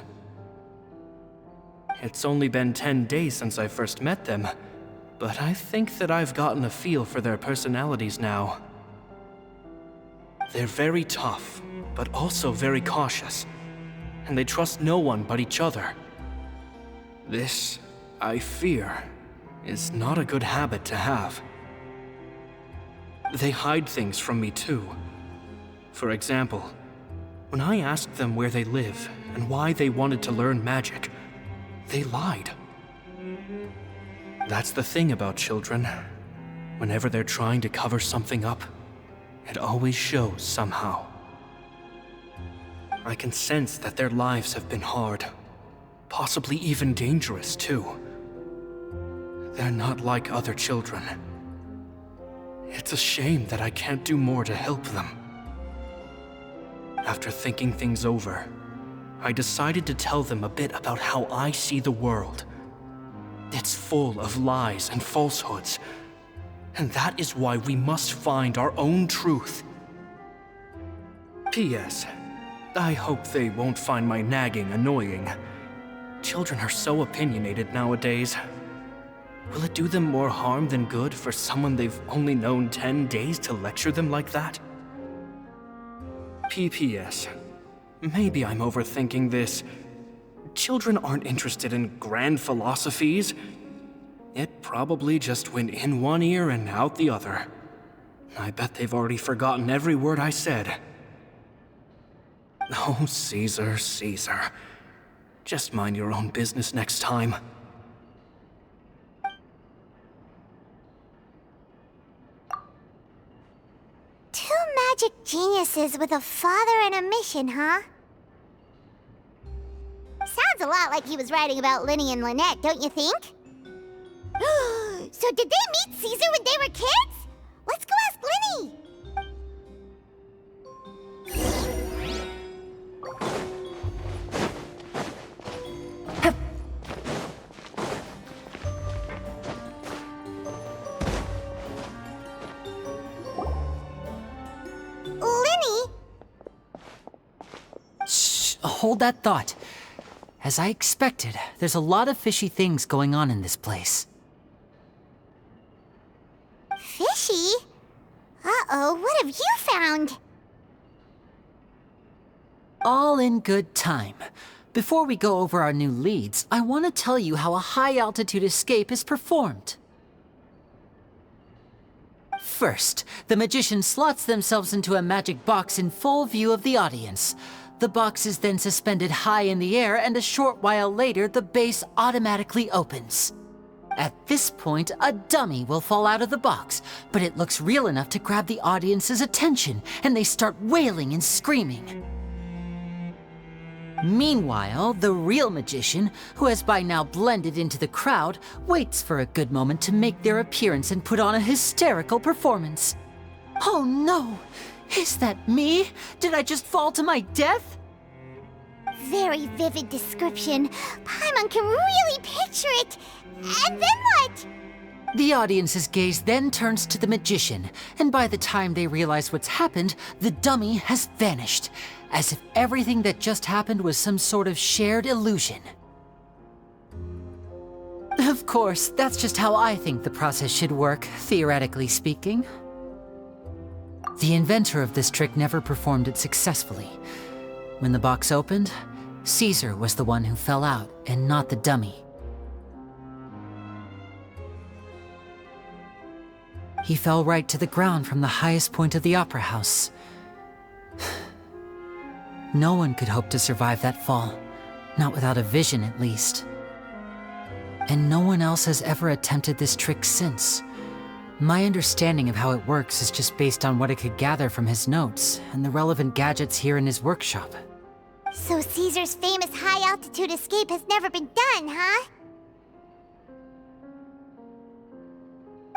It's only been 10 days since I first met them, but I think that I've gotten a feel for their personalities now. They're very tough, but also very cautious, and they trust no one but each other. This, I fear, is not a good habit to have. They hide things from me too. For example, when I asked them where they live and why they wanted to learn magic, they lied. That's the thing about children. Whenever they're trying to cover something up, it always shows somehow. I can sense that their lives have been hard, possibly even dangerous too. They're not like other children. It's a shame that I can't do more to help them. After thinking things over, I decided to tell them a bit about how I see the world. It's full of lies and falsehoods, and that is why we must find our own truth. P.S. I hope they won't find my nagging annoying. Children are so opinionated nowadays. Will it do them more harm than good for someone they've only known 10 days to lecture them like that? PPS. Maybe I'm overthinking this. Children aren't interested in grand philosophies. It probably just went in one ear and out the other. I bet they've already forgotten every word I said. Oh, Caesar, Caesar. Just mind your own business next time. Two magic geniuses with a father and a mission, huh? Sounds a lot like he was writing about Lyney and Lynette, don't you think? So did they meet Caesar when they were kids? Let's go ask Lyney! Lyney? Shh, hold that thought. As I expected, there's a lot of fishy things going on in this place. Fishy? Uh-oh, what have you found? All in good time. Before we go over our new leads, I want to tell you how a high-altitude escape is performed. First, the magician slots themselves into a magic box in full view of the audience. The box is then suspended high in the air, and a short while later, the base automatically opens. At this point, a dummy will fall out of the box, but it looks real enough to grab the audience's attention, and they start wailing and screaming. Meanwhile, the real magician, who has by now blended into the crowd, waits for a good moment to make their appearance and put on a hysterical performance. Oh no! Is that me? Did I just fall to my death? Very vivid description. Paimon can really picture it. And then what? The audience's gaze then turns to the magician, and by the time they realize what's happened, the dummy has vanished, as if everything that just happened was some sort of shared illusion. Of course, that's just how I think the process should work, theoretically speaking. The inventor of this trick never performed it successfully. When the box opened, Caesar was the one who fell out, and not the dummy. He fell right to the ground from the highest point of the opera house. No one could hope to survive that fall, not without a vision at least. And no one else has ever attempted this trick since. My understanding of how it works is just based on what I could gather from his notes and the relevant gadgets here in his workshop. So Caesar's famous high-altitude escape has never been done, huh?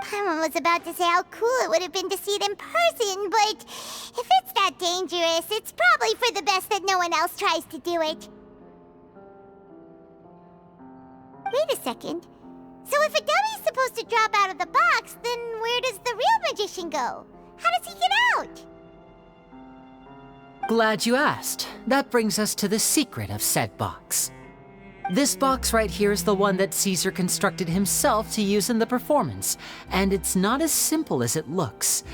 Paimon was about to say how cool it would have been to see it in person, but if it's that dangerous, it's probably for the best that no one else tries to do it. Wait a second. So if a dummy's supposed to drop out of the box, then where does the real magician go? How does he get out? Glad you asked. That brings us to the secret of said box. This box right here is the one that Caesar constructed himself to use in the performance, and it's not as simple as it looks.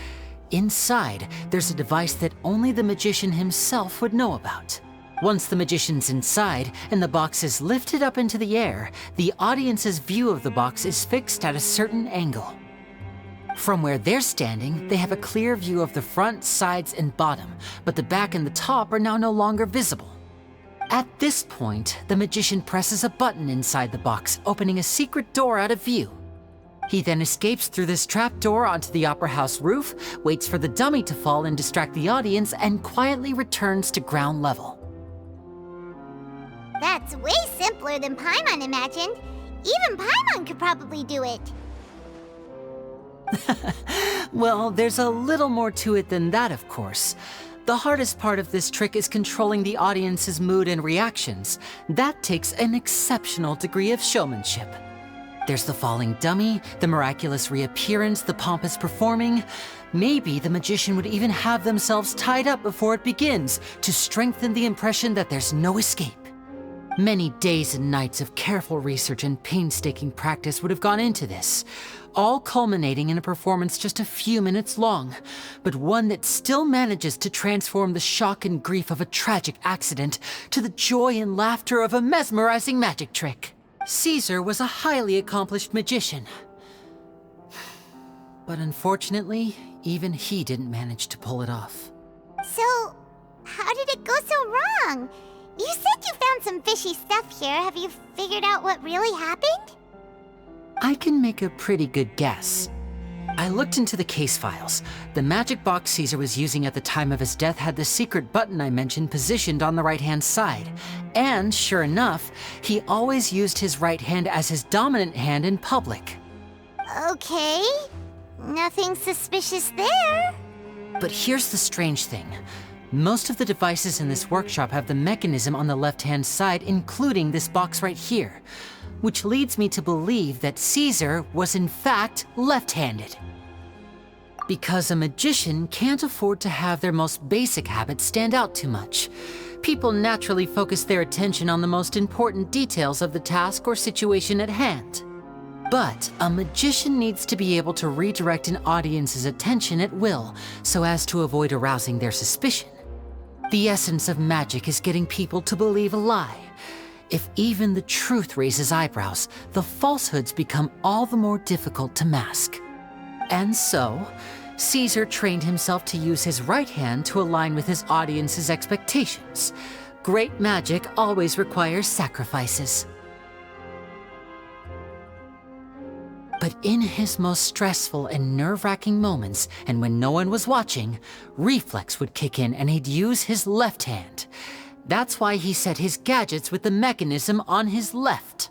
Inside, there's a device that only the magician himself would know about. Once the magician's inside and the box is lifted up into the air, the audience's view of the box is fixed at a certain angle. From where they're standing, they have a clear view of the front, sides, and bottom, but the back and the top are now no longer visible. At this point, the magician presses a button inside the box, opening a secret door out of view. He then escapes through this trapdoor onto the opera house roof, waits for the dummy to fall and distract the audience, and quietly returns to ground level. That's way simpler than Paimon imagined. Even Paimon could probably do it. Well, there's a little more to it than that, of course. The hardest part of this trick is controlling the audience's mood and reactions. That takes an exceptional degree of showmanship. There's the falling dummy, the miraculous reappearance, the pompous performing. Maybe the magician would even have themselves tied up before it begins to strengthen the impression that there's no escape. Many days and nights of careful research and painstaking practice would have gone into this, all culminating in a performance just a few minutes long, but one that still manages to transform the shock and grief of a tragic accident to the joy and laughter of a mesmerizing magic trick. Caesar was a highly accomplished magician. But unfortunately, even he didn't manage to pull it off. So, how did it go so wrong? You said you found some fishy stuff here. Have you figured out what really happened? I can make a pretty good guess. I looked into the case files. The magic box Caesar was using at the time of his death had the secret button I mentioned positioned on the right-hand side. And, sure enough, he always used his right hand as his dominant hand in public. Okay. Nothing suspicious there. But here's the strange thing. Most of the devices in this workshop have the mechanism on the left-hand side, including this box right here, which leads me to believe that Caesar was in fact left-handed. Because a magician can't afford to have their most basic habits stand out too much. People naturally focus their attention on the most important details of the task or situation at hand. But a magician needs to be able to redirect an audience's attention at will so as to avoid arousing their suspicion. The essence of magic is getting people to believe a lie. If even the truth raises eyebrows, the falsehoods become all the more difficult to mask. And so, Caesar trained himself to use his right hand to align with his audience's expectations. Great magic always requires sacrifices. But in his most stressful and nerve-wracking moments, and when no one was watching, reflex would kick in and he'd use his left hand. That's why he set his gadgets with the mechanism on his left.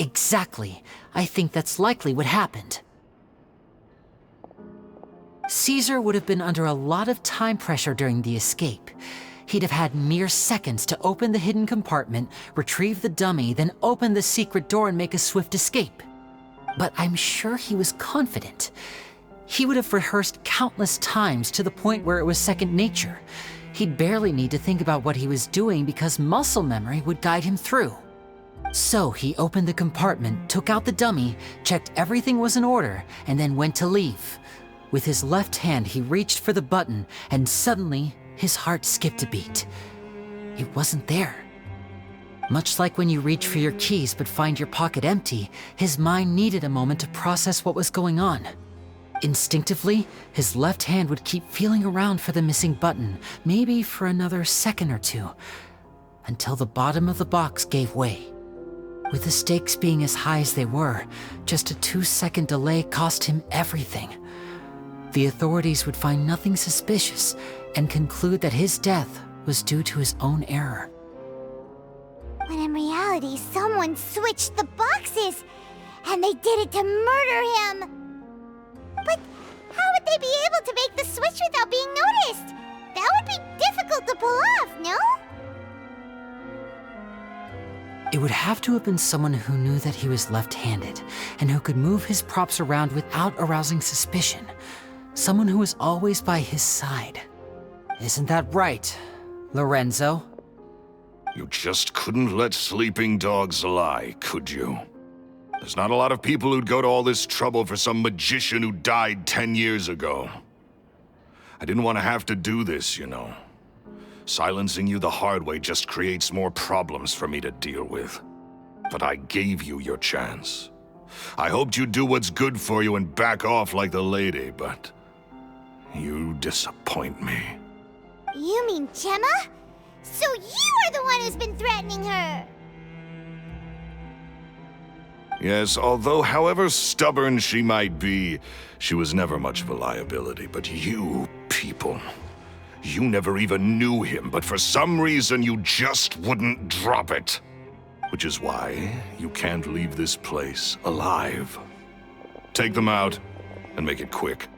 Exactly. I think that's likely what happened. Caesar would have been under a lot of time pressure during the escape. He'd have had mere seconds to open the hidden compartment, retrieve the dummy, then open the secret door and make a swift escape. But I'm sure he was confident. He would have rehearsed countless times to the point where it was second nature. He'd barely need to think about what he was doing because muscle memory would guide him through. So he opened the compartment, took out the dummy, checked everything was in order, and then went to leave. With his left hand, he reached for the button, and suddenly, his heart skipped a beat. It wasn't there. Much like when you reach for your keys but find your pocket empty, his mind needed a moment to process what was going on. Instinctively, his left hand would keep feeling around for the missing button, maybe for another second or two, until the bottom of the box gave way. With the stakes being as high as they were, just a 2-second delay cost him everything. The authorities would find nothing suspicious and conclude that his death was due to his own error. When in reality, someone switched the boxes, and they did it to murder him. But how would they be able to make the switch without being noticed? That would be difficult to pull off, no? It would have to have been someone who knew that he was left-handed, and who could move his props around without arousing suspicion. Someone who was always by his side. Isn't that right, Lorenzo? You just couldn't let sleeping dogs lie, could you? There's not a lot of people who'd go to all this trouble for some magician who died 10 years ago. I didn't want to have to do this, you know. Silencing you the hard way just creates more problems for me to deal with. But I gave you your chance. I hoped you'd do what's good for you and back off like the lady, but you disappoint me. You mean Gemma? So you are the one who's been threatening her! Yes, although however stubborn she might be, she was never much of a liability. But you people, you never even knew him, but for some reason you just wouldn't drop it. Which is why you can't leave this place alive. Take them out, and make it quick.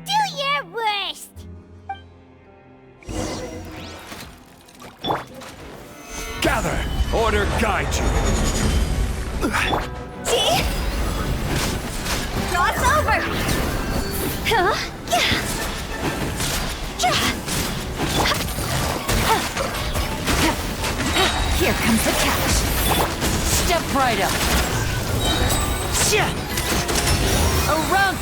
Do your worst! Gather! Order guide you! Gee! Cross over! Huh? Here comes the catch. Step right up. Shit! Around!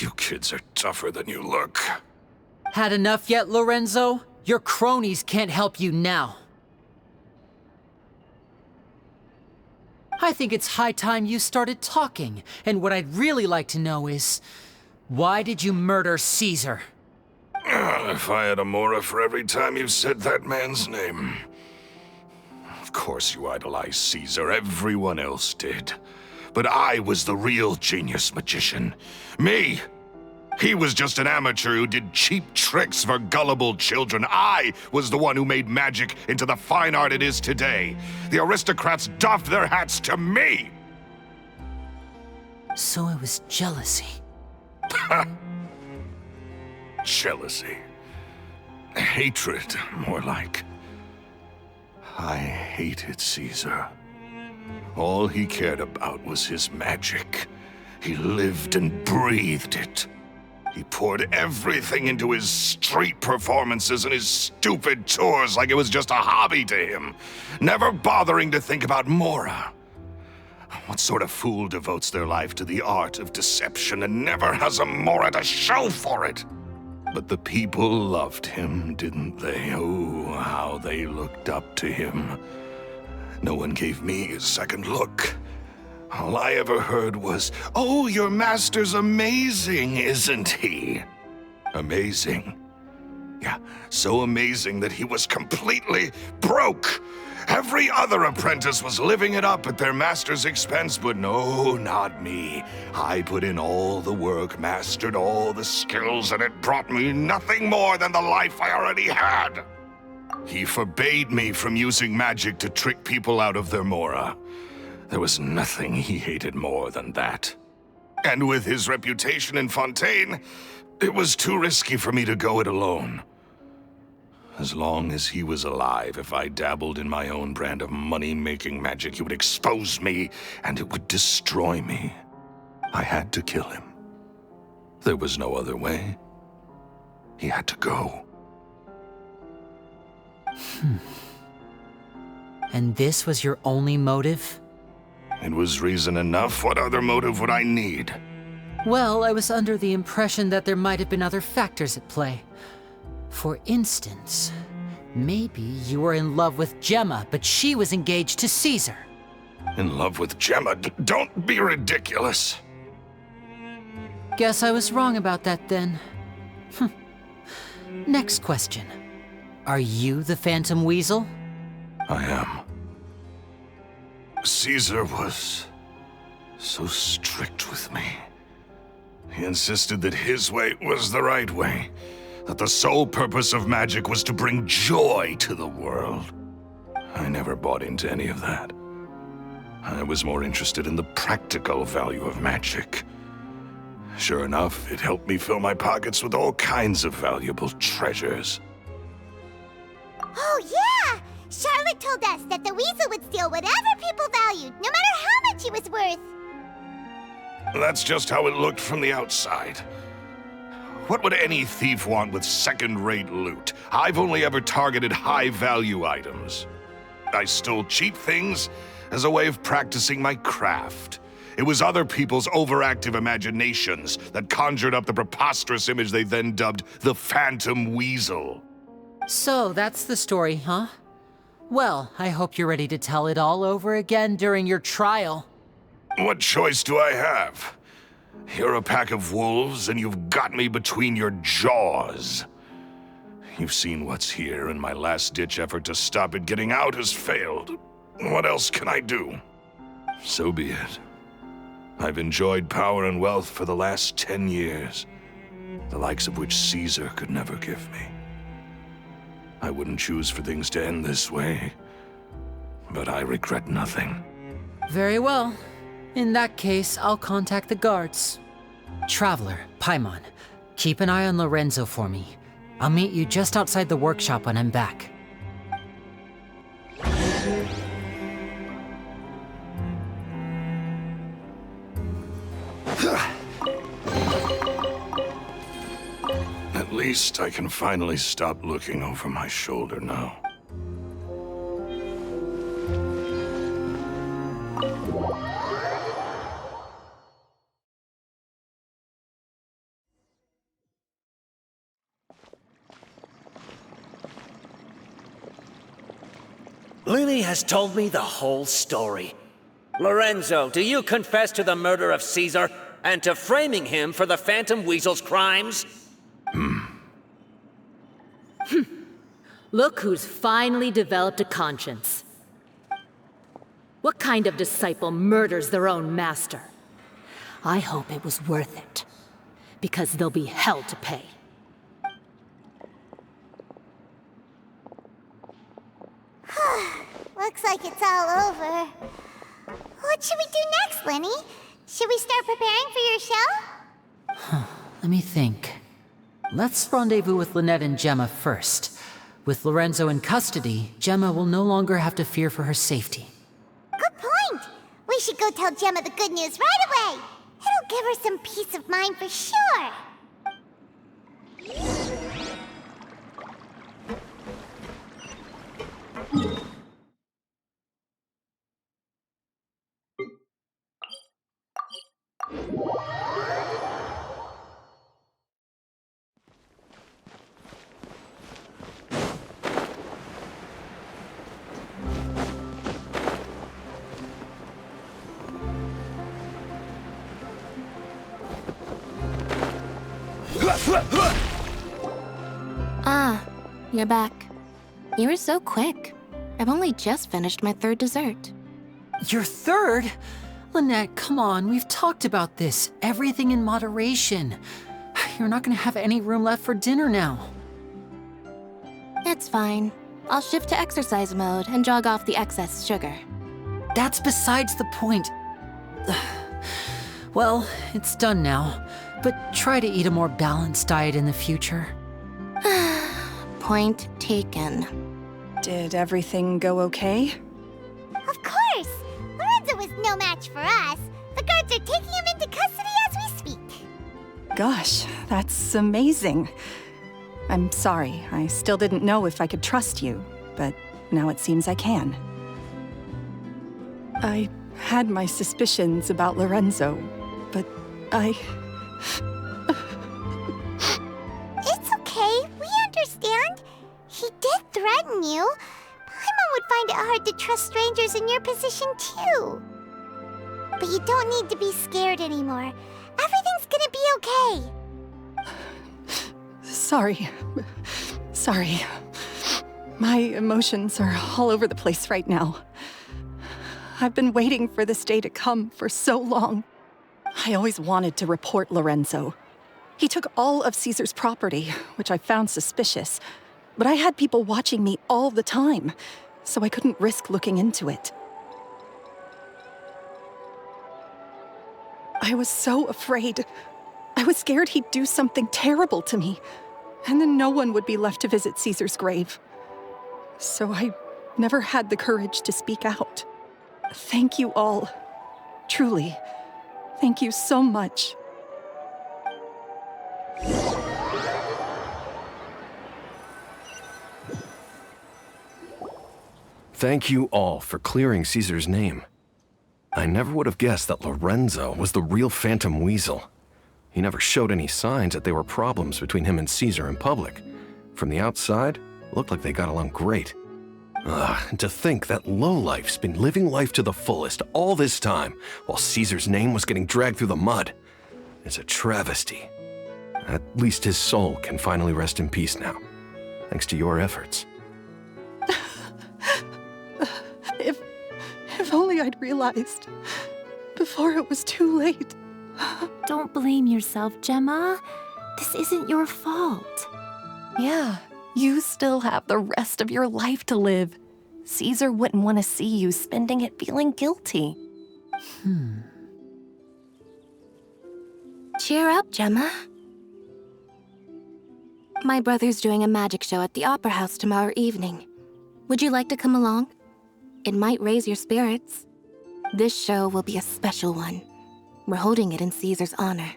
You kids are tougher than you look. Had enough yet, Lorenzo? Your cronies can't help you now. I think it's high time you started talking, and what I'd really like to know is, why did you murder Caesar? If I had a mora for every time you said that man's name. Of course you idolized Caesar, everyone else did. But I was the real genius magician. Me! He was just an amateur who did cheap tricks for gullible children. I was the one who made magic into the fine art it is today. The aristocrats doffed their hats to me! So it was jealousy. Jealousy. Hatred, more like. I hated Caesar. All he cared about was his magic. He lived and breathed it. He poured everything into his street performances and his stupid tours like it was just a hobby to him, never bothering to think about Mora. What sort of fool devotes their life to the art of deception and never has a Mora to show for it? But the people loved him, didn't they? Oh, how they looked up to him. No one gave me a second look. All I ever heard was, "Oh, your master's amazing, isn't he?" Amazing. Yeah, so amazing that he was completely broke. Every other apprentice was living it up at their master's expense, but no, not me. I put in all the work, mastered all the skills, and it brought me nothing more than the life I already had. He forbade me from using magic to trick people out of their mora. There was nothing he hated more than that. And with his reputation in Fontaine, it was too risky for me to go it alone. As long as he was alive, if I dabbled in my own brand of money-making magic, he would expose me, and it would destroy me. I had to kill him. There was no other way. He had to go. And this was your only motive? It was reason enough. What other motive would I need? Well, I was under the impression that there might have been other factors at play. For instance, maybe you were in love with Gemma, but she was engaged to Caesar. In love with Gemma? Don't be ridiculous. Guess I was wrong about that then. Next question. Are you the Phantom Weasel? I am. Caesar was so strict with me. He insisted that his way was the right way, that the sole purpose of magic was to bring joy to the world. I never bought into any of that. I was more interested in the practical value of magic. Sure enough, it helped me fill my pockets with all kinds of valuable treasures. Oh, yeah! Charlotte told us that the weasel would steal whatever people valued, no matter how much it was worth. That's just how it looked from the outside. What would any thief want with second-rate loot? I've only ever targeted high-value items. I stole cheap things as a way of practicing my craft. It was other people's overactive imaginations that conjured up the preposterous image they then dubbed the Phantom Weasel. So that's the story, huh? Well, I hope you're ready to tell it all over again during your trial. What choice do I have? You're a pack of wolves, and you've got me between your jaws. You've seen what's here, and my last-ditch effort to stop it getting out has failed. What else can I do? So be it. I've enjoyed power and wealth for the last 10 years, the likes of which Caesar could never give me. I wouldn't choose for things to end this way, but I regret nothing. Very well. In that case, I'll contact the guards. Traveler, Paimon, keep an eye on Lorenzo for me. I'll meet you just outside the workshop when I'm back. least I can finally stop looking over my shoulder now. Lyney has told me the whole story. Lorenzo, do you confess to the murder of Caesar and to framing him for the Phantom Weasel's crimes? Look who's finally developed a conscience. What kind of disciple murders their own master? I hope it was worth it, because they'll be hell to pay. Looks like it's all over. What should we do next, Lyney? Should we start preparing for your show? Let me think. Let's rendezvous with Lynette and Gemma first. With Lorenzo in custody, Gemma will no longer have to fear for her safety. Good point. We should go tell Gemma the good news right away. It'll give her some peace of mind for sure. Ah, you're back. You were so quick. I've only just finished my third dessert. Your third? Lynette, come on, we've talked about this. Everything in moderation. You're not gonna have any room left for dinner now. It's fine. I'll shift to exercise mode and jog off the excess sugar. That's besides the point. Well, it's done now, but try to eat a more balanced diet in the future. Point taken. Did everything go okay? Of course! Lorenzo was no match for us. The guards are taking him into custody as we speak. Gosh, that's amazing. I'm sorry, I still didn't know if I could trust you, but now it seems I can. I had my suspicions about Lorenzo, but It's okay, we understand. He did threaten you. Paimon would find it hard to trust strangers in your position too. But you don't need to be scared anymore. Everything's gonna be okay. Sorry. My emotions are all over the place right now. I've been waiting for this day to come for so long. I always wanted to report Lorenzo. He took all of Caesar's property, which I found suspicious, but I had people watching me all the time, so I couldn't risk looking into it. I was so afraid. I was scared he'd do something terrible to me, and then no one would be left to visit Caesar's grave. So I never had the courage to speak out. Thank you all. Truly, thank you so much. Thank you all for clearing Caesar's name. I never would have guessed that Lorenzo was the real Phantom Weasel. He never showed any signs that there were problems between him and Caesar in public. From the outside, it looked like they got along great. And to think that lowlife's been living life to the fullest all this time, while Caesar's name was getting dragged through the mud. It's a travesty. At least his soul can finally rest in peace now, thanks to your efforts. If only I'd realized before it was too late. Don't blame yourself, Gemma. This isn't your fault. Yeah, you still have the rest of your life to live. Caesar wouldn't want to see you spending it feeling guilty. Cheer up, Gemma. My brother's doing a magic show at the Opera House tomorrow evening. Would you like to come along? It might raise your spirits. This show will be a special one. We're holding it in Caesar's honor.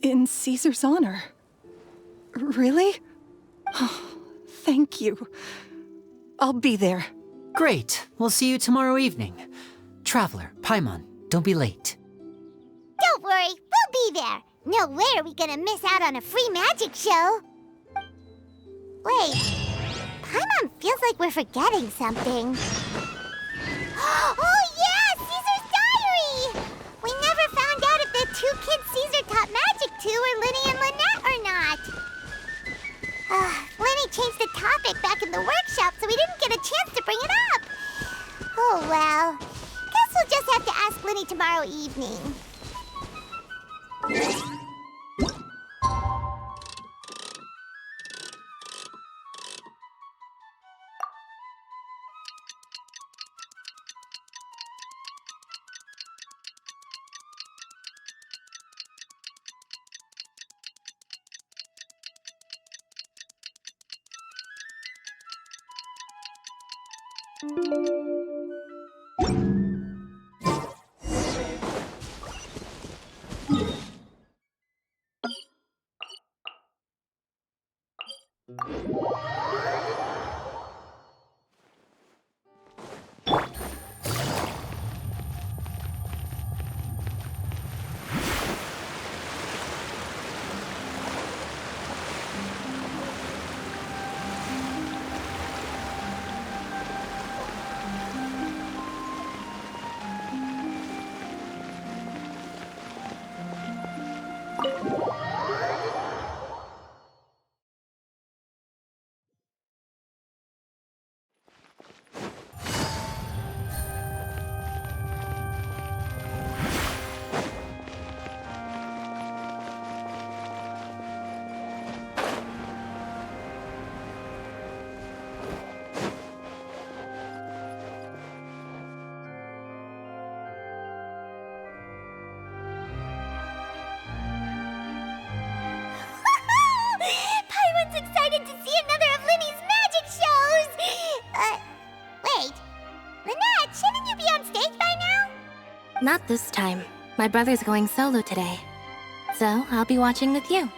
In Caesar's honor? Really? Oh, thank you. I'll be there. Great. We'll see you tomorrow evening. Traveler, Paimon, don't be late. Don't worry, we'll be there. No way are we gonna miss out on a free magic show. Wait, Paimon feels like we're forgetting something. Oh yeah, Caesar's diary! We never found out if the two kids Caesar taught magic to were Lyney and Lynette or not. Lyney changed the topic back in the workshop, so we didn't get a chance to bring it up. Oh well, guess we'll just have to ask Lyney tomorrow evening. Excited to see another of Lyney's magic shows! Wait. Lynette, shouldn't you be on stage by now? Not this time. My brother's going solo today. So I'll be watching with you.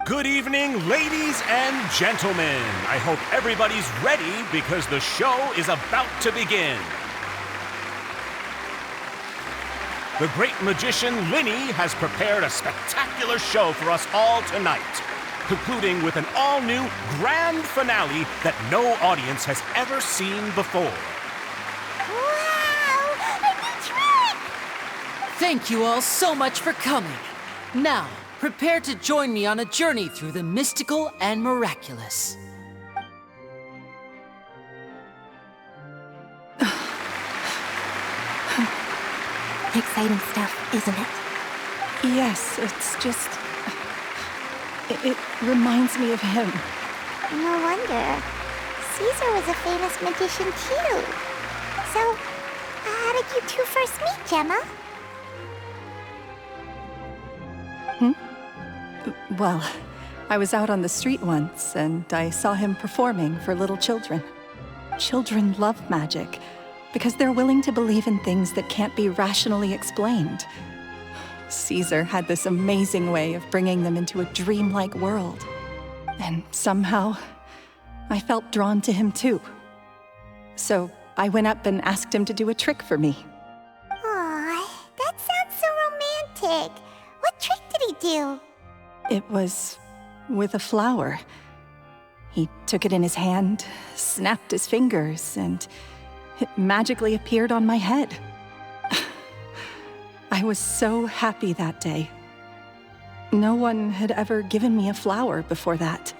Good evening, ladies and gentlemen. I hope everybody's ready because the show is about to begin. The great magician Lyney has prepared a spectacular show for us all tonight, concluding with an all-new grand finale that no audience has ever seen before. Wow! A new trick! Thank you all so much for coming. Now, prepare to join me on a journey through the mystical and miraculous. Exciting stuff, isn't it? Yes, it's just... It reminds me of him. No wonder. Caesar was a famous magician too. So, how did you two first meet, Gemma? Well, I was out on the street once, and I saw him performing for little children. Children love magic, because they're willing to believe in things that can't be rationally explained. Caesar had this amazing way of bringing them into a dreamlike world. And somehow, I felt drawn to him too. So I went up and asked him to do a trick for me. Aw, that sounds so romantic. What trick did he do? It was with a flower. He took it in his hand, snapped his fingers, and it magically appeared on my head. I was so happy that day. No one had ever given me a flower before that.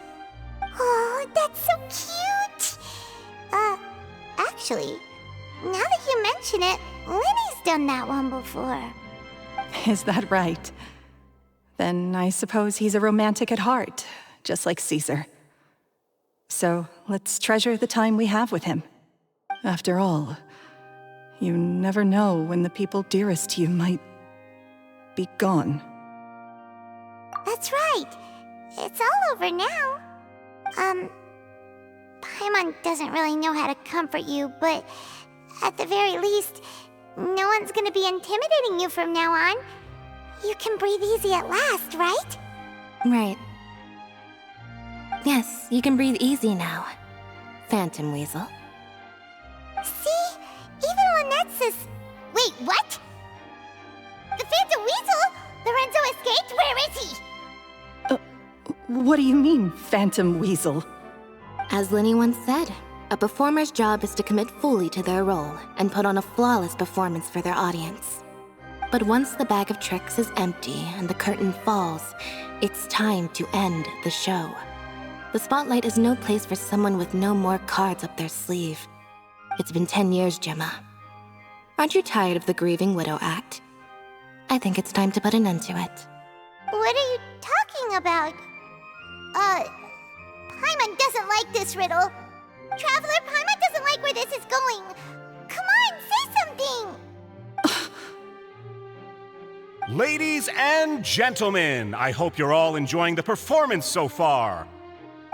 Oh, that's so cute! Actually, now that you mention it, Lyney's done that one before. Is that right? Then I suppose he's a romantic at heart, just like Caesar. So let's treasure the time we have with him. After all, you never know when the people dearest to you might be gone. That's right. It's all over now. Paimon doesn't really know how to comfort you, but at the very least, no one's gonna be intimidating you from now on. You can breathe easy at last, right? Right. Yes, you can breathe easy now, Phantom Weasel. See? Even Lynette says... Wait, what? The Phantom Weasel? Lorenzo escaped? Where is he? What do you mean, Phantom Weasel? As Lyney once said, a performer's job is to commit fully to their role and put on a flawless performance for their audience. But once the bag of tricks is empty and the curtain falls, it's time to end the show. The spotlight is no place for someone with no more cards up their sleeve. It's been 10 years, Gemma. Aren't you tired of the grieving widow act? I think it's time to put an end to it. What are you talking about? Paimon doesn't like this riddle. Traveler, Paimon doesn't like where this is going. Come on, say something! Ladies and gentlemen, I hope you're all enjoying the performance so far.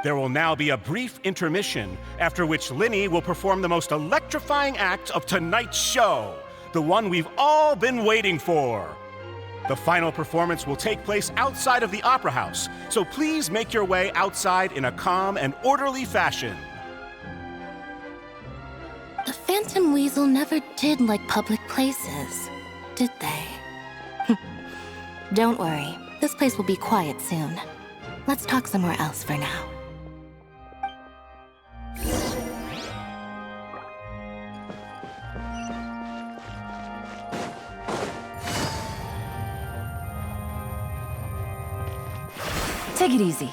There will now be a brief intermission, after which Lyney will perform the most electrifying act of tonight's show, the one we've all been waiting for. The final performance will take place outside of the Opera House, so please make your way outside in a calm and orderly fashion. The Phantom Weasel never did like public places, did they? Don't worry, this place will be quiet soon. Let's talk somewhere else for now. Take it easy.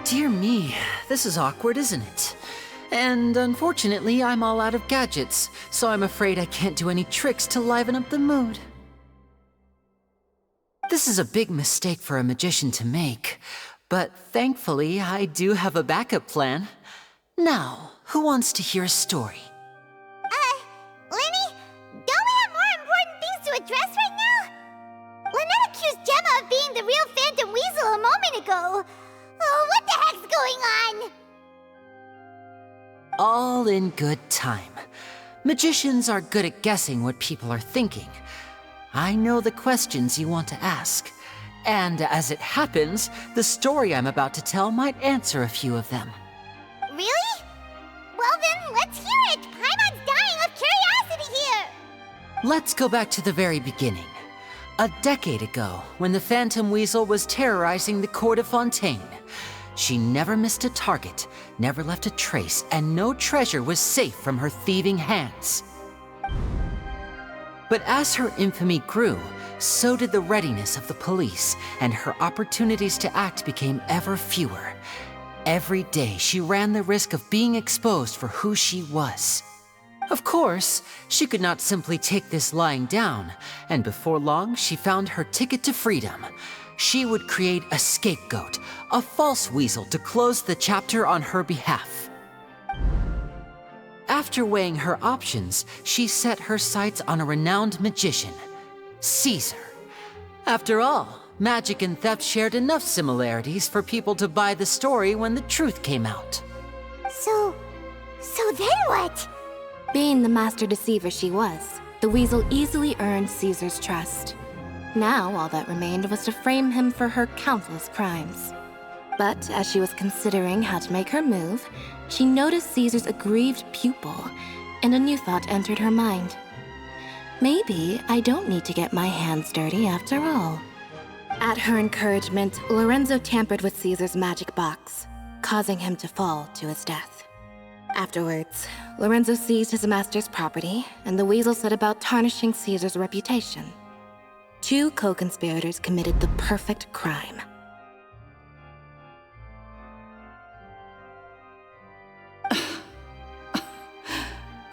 Dear me, this is awkward, isn't it? And unfortunately, I'm all out of gadgets, so I'm afraid I can't do any tricks to liven up the mood. This is a big mistake for a magician to make, but thankfully I do have a backup plan. Now, who wants to hear a story? Lyney, don't we have more important things to address right now? Lynette accused Gemma of being the real Phantom Weasel a moment ago. Oh, what the heck's going on? All in good time. Magicians are good at guessing what people are thinking. I know the questions you want to ask. And as it happens, the story I'm about to tell might answer a few of them. Really? Well then, let's hear it! Paimon's dying of curiosity here! Let's go back to the very beginning. A decade ago, when the Phantom Weasel was terrorizing the court of Fontaine. She never missed a target, never left a trace, and no treasure was safe from her thieving hands. But as her infamy grew, so did the readiness of the police, and her opportunities to act became ever fewer. Every day, she ran the risk of being exposed for who she was. Of course, she could not simply take this lying down, and before long, she found her ticket to freedom. She would create a scapegoat, a false weasel to close the chapter on her behalf. After weighing her options, she set her sights on a renowned magician, Caesar. After all, magic and theft shared enough similarities for people to buy the story when the truth came out. So then what? Being the master deceiver she was, the weasel easily earned Caesar's trust. Now all that remained was to frame him for her countless crimes. But as she was considering how to make her move, she noticed Caesar's aggrieved pupil, and a new thought entered her mind. Maybe I don't need to get my hands dirty after all. At her encouragement, Lorenzo tampered with Caesar's magic box, causing him to fall to his death. Afterwards, Lorenzo seized his master's property, and the weasel set about tarnishing Caesar's reputation. Two co-conspirators committed the perfect crime.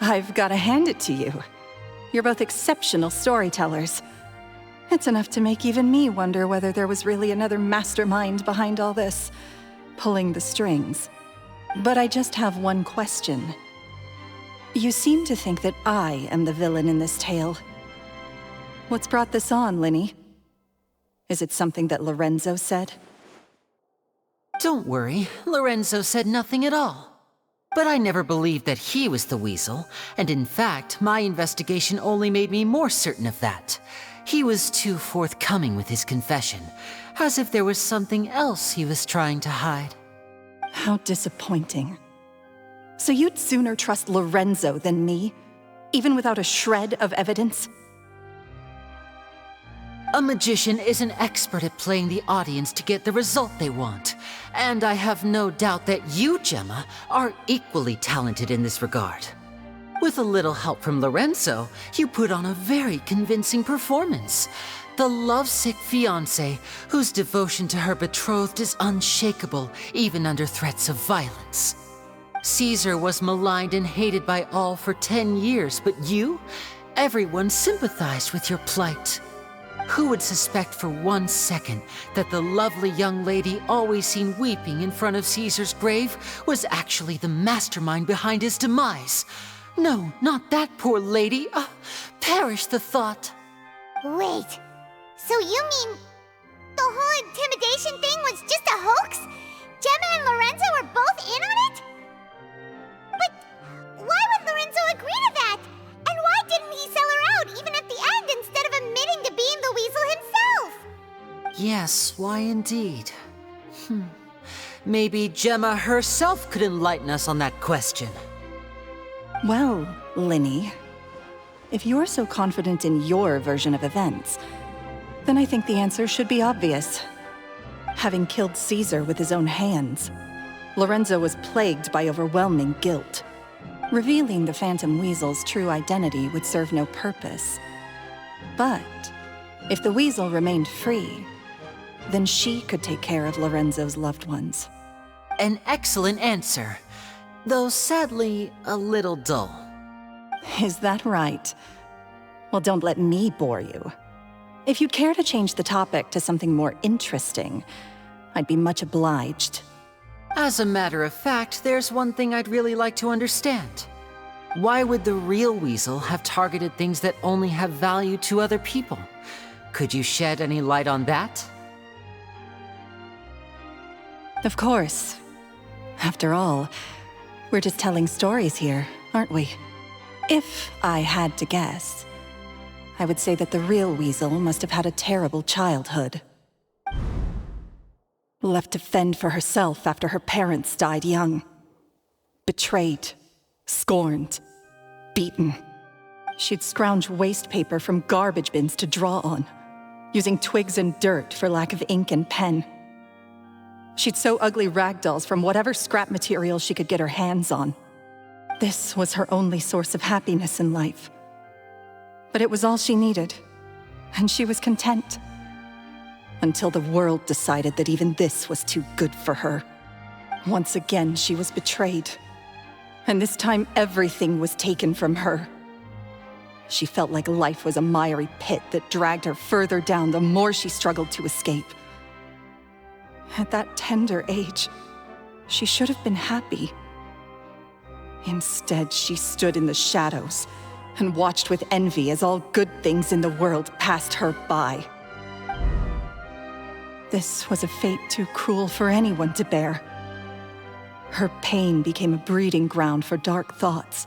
I've got to hand it to you. You're both exceptional storytellers. It's enough to make even me wonder whether there was really another mastermind behind all this, pulling the strings. But I just have one question. You seem to think that I am the villain in this tale. What's brought this on, Lyney? Is it something that Lorenzo said? Don't worry, Lorenzo said nothing at all. But I never believed that he was the weasel, and in fact, my investigation only made me more certain of that. He was too forthcoming with his confession, as if there was something else he was trying to hide. How disappointing. So you'd sooner trust Lorenzo than me, even without a shred of evidence? A magician is an expert at playing the audience to get the result they want. And I have no doubt that you, Gemma, are equally talented in this regard. With a little help from Lorenzo, you put on a very convincing performance. The lovesick fiancé, whose devotion to her betrothed is unshakable, even under threats of violence. Caesar was maligned and hated by all for 10 years, but you? Everyone sympathized with your plight. Who would suspect for 1 second that the lovely young lady always seen weeping in front of Caesar's grave was actually the mastermind behind his demise? No, not that poor lady. Perish the thought. Wait, so you mean the whole intimidation thing was just a hoax? Gemma and Lorenzo were both in on it? But why would Lorenzo agree to that? And why didn't he sell her out even at the end instead of admitting to being the weasel himself? Yes, why indeed? Maybe Gemma herself could enlighten us on that question. Well, Lyney, if you're so confident in your version of events, then I think the answer should be obvious. Having killed Caesar with his own hands, Lorenzo was plagued by overwhelming guilt. Revealing the Phantom Weasel's true identity would serve no purpose. But if the Weasel remained free, then she could take care of Lorenzo's loved ones. An excellent answer, though sadly a little dull. Is that right? Well, don't let me bore you. If you'd care to change the topic to something more interesting, I'd be much obliged. As a matter of fact, there's one thing I'd really like to understand. Why would the real weasel have targeted things that only have value to other people? Could you shed any light on that? Of course. After all, we're just telling stories here, aren't we? If I had to guess, I would say that the real weasel must have had a terrible childhood. Left to fend for herself after her parents died young. Betrayed, scorned, beaten. She'd scrounge waste paper from garbage bins to draw on, using twigs and dirt for lack of ink and pen. She'd sew ugly ragdolls from whatever scrap material she could get her hands on. This was her only source of happiness in life. But it was all she needed, and she was content. Until the world decided that even this was too good for her. Once again, she was betrayed. And this time, everything was taken from her. She felt like life was a miry pit that dragged her further down the more she struggled to escape. At that tender age, she should have been happy. Instead, she stood in the shadows and watched with envy as all good things in the world passed her by. This was a fate too cruel for anyone to bear. Her pain became a breeding ground for dark thoughts.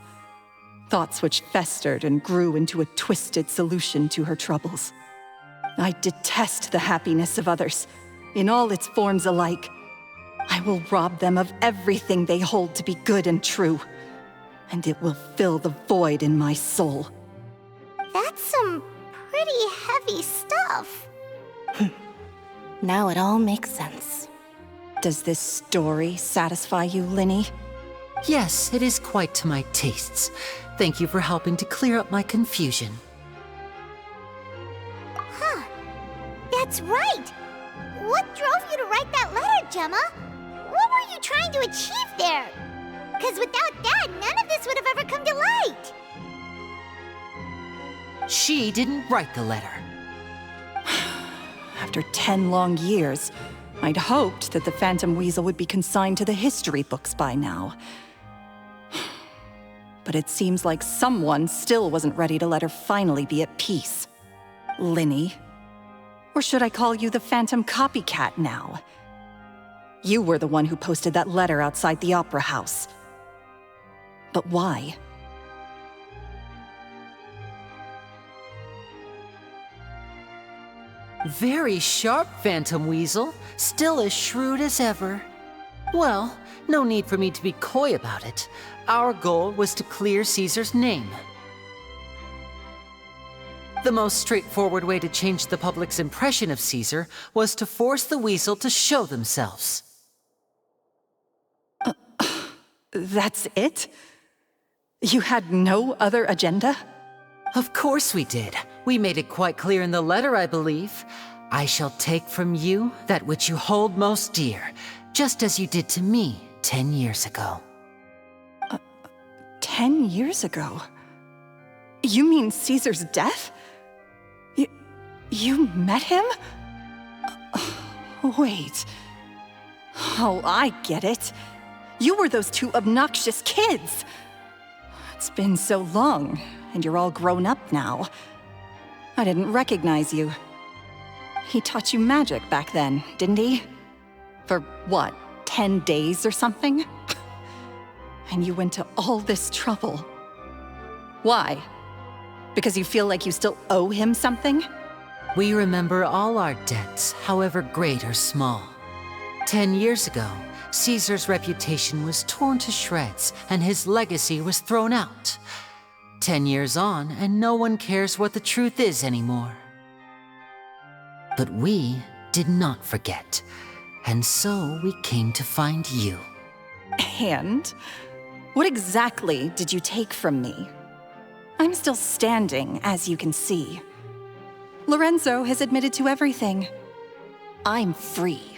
Thoughts which festered and grew into a twisted solution to her troubles. I detest the happiness of others, in all its forms alike. I will rob them of everything they hold to be good and true, and it will fill the void in my soul. That's some pretty heavy stuff. Now it all makes sense. Does this story satisfy you, Lyney? Yes, it is quite to my tastes. Thank you for helping to clear up my confusion. Huh. That's right. What drove you to write that letter, Gemma? What were you trying to achieve there? Because without that, none of this would have ever come to light. She didn't write the letter. After 10 long years, I'd hoped that the Phantom Weasel would be consigned to the history books by now. But it seems like someone still wasn't ready to let her finally be at peace. Lyney, Or should I call you the Phantom Copycat now? You were the one who posted that letter outside the Opera House. But why? Very sharp, Phantom Weasel. Still as shrewd as ever. Well, no need for me to be coy about it. Our goal was to clear Caesar's name. The most straightforward way to change the public's impression of Caesar was to force the Weasel to show themselves. That's it? You had no other agenda? Of course we did. We made it quite clear in the letter, I believe. I shall take from you that which you hold most dear, just as you did to me 10 years ago. 10 years ago? You mean Caesar's death? You met him? Wait. Oh, I get it. You were those two obnoxious kids. It's been so long, and you're all grown up now. I didn't recognize you. He taught you magic back then, didn't he? For what, 10 days or something? And you went to all this trouble. Why? Because you feel like you still owe him something? We remember all our debts, however great or small. 10 years ago, Caesar's reputation was torn to shreds, and his legacy was thrown out. 10 years on, and no one cares what the truth is anymore. But we did not forget, and so we came to find you. And? What exactly did you take from me? I'm still standing, as you can see. Lorenzo has admitted to everything. I'm free.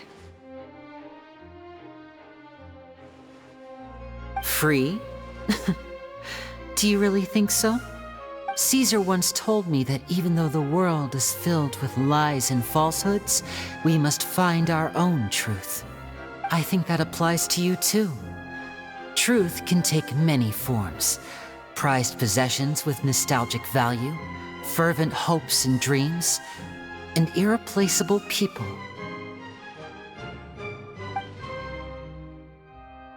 Free? Do you really think so? Caesar once told me that even though the world is filled with lies and falsehoods, we must find our own truth. I think that applies to you too. Truth can take many forms. Prized possessions with nostalgic value, fervent hopes and dreams, and irreplaceable people.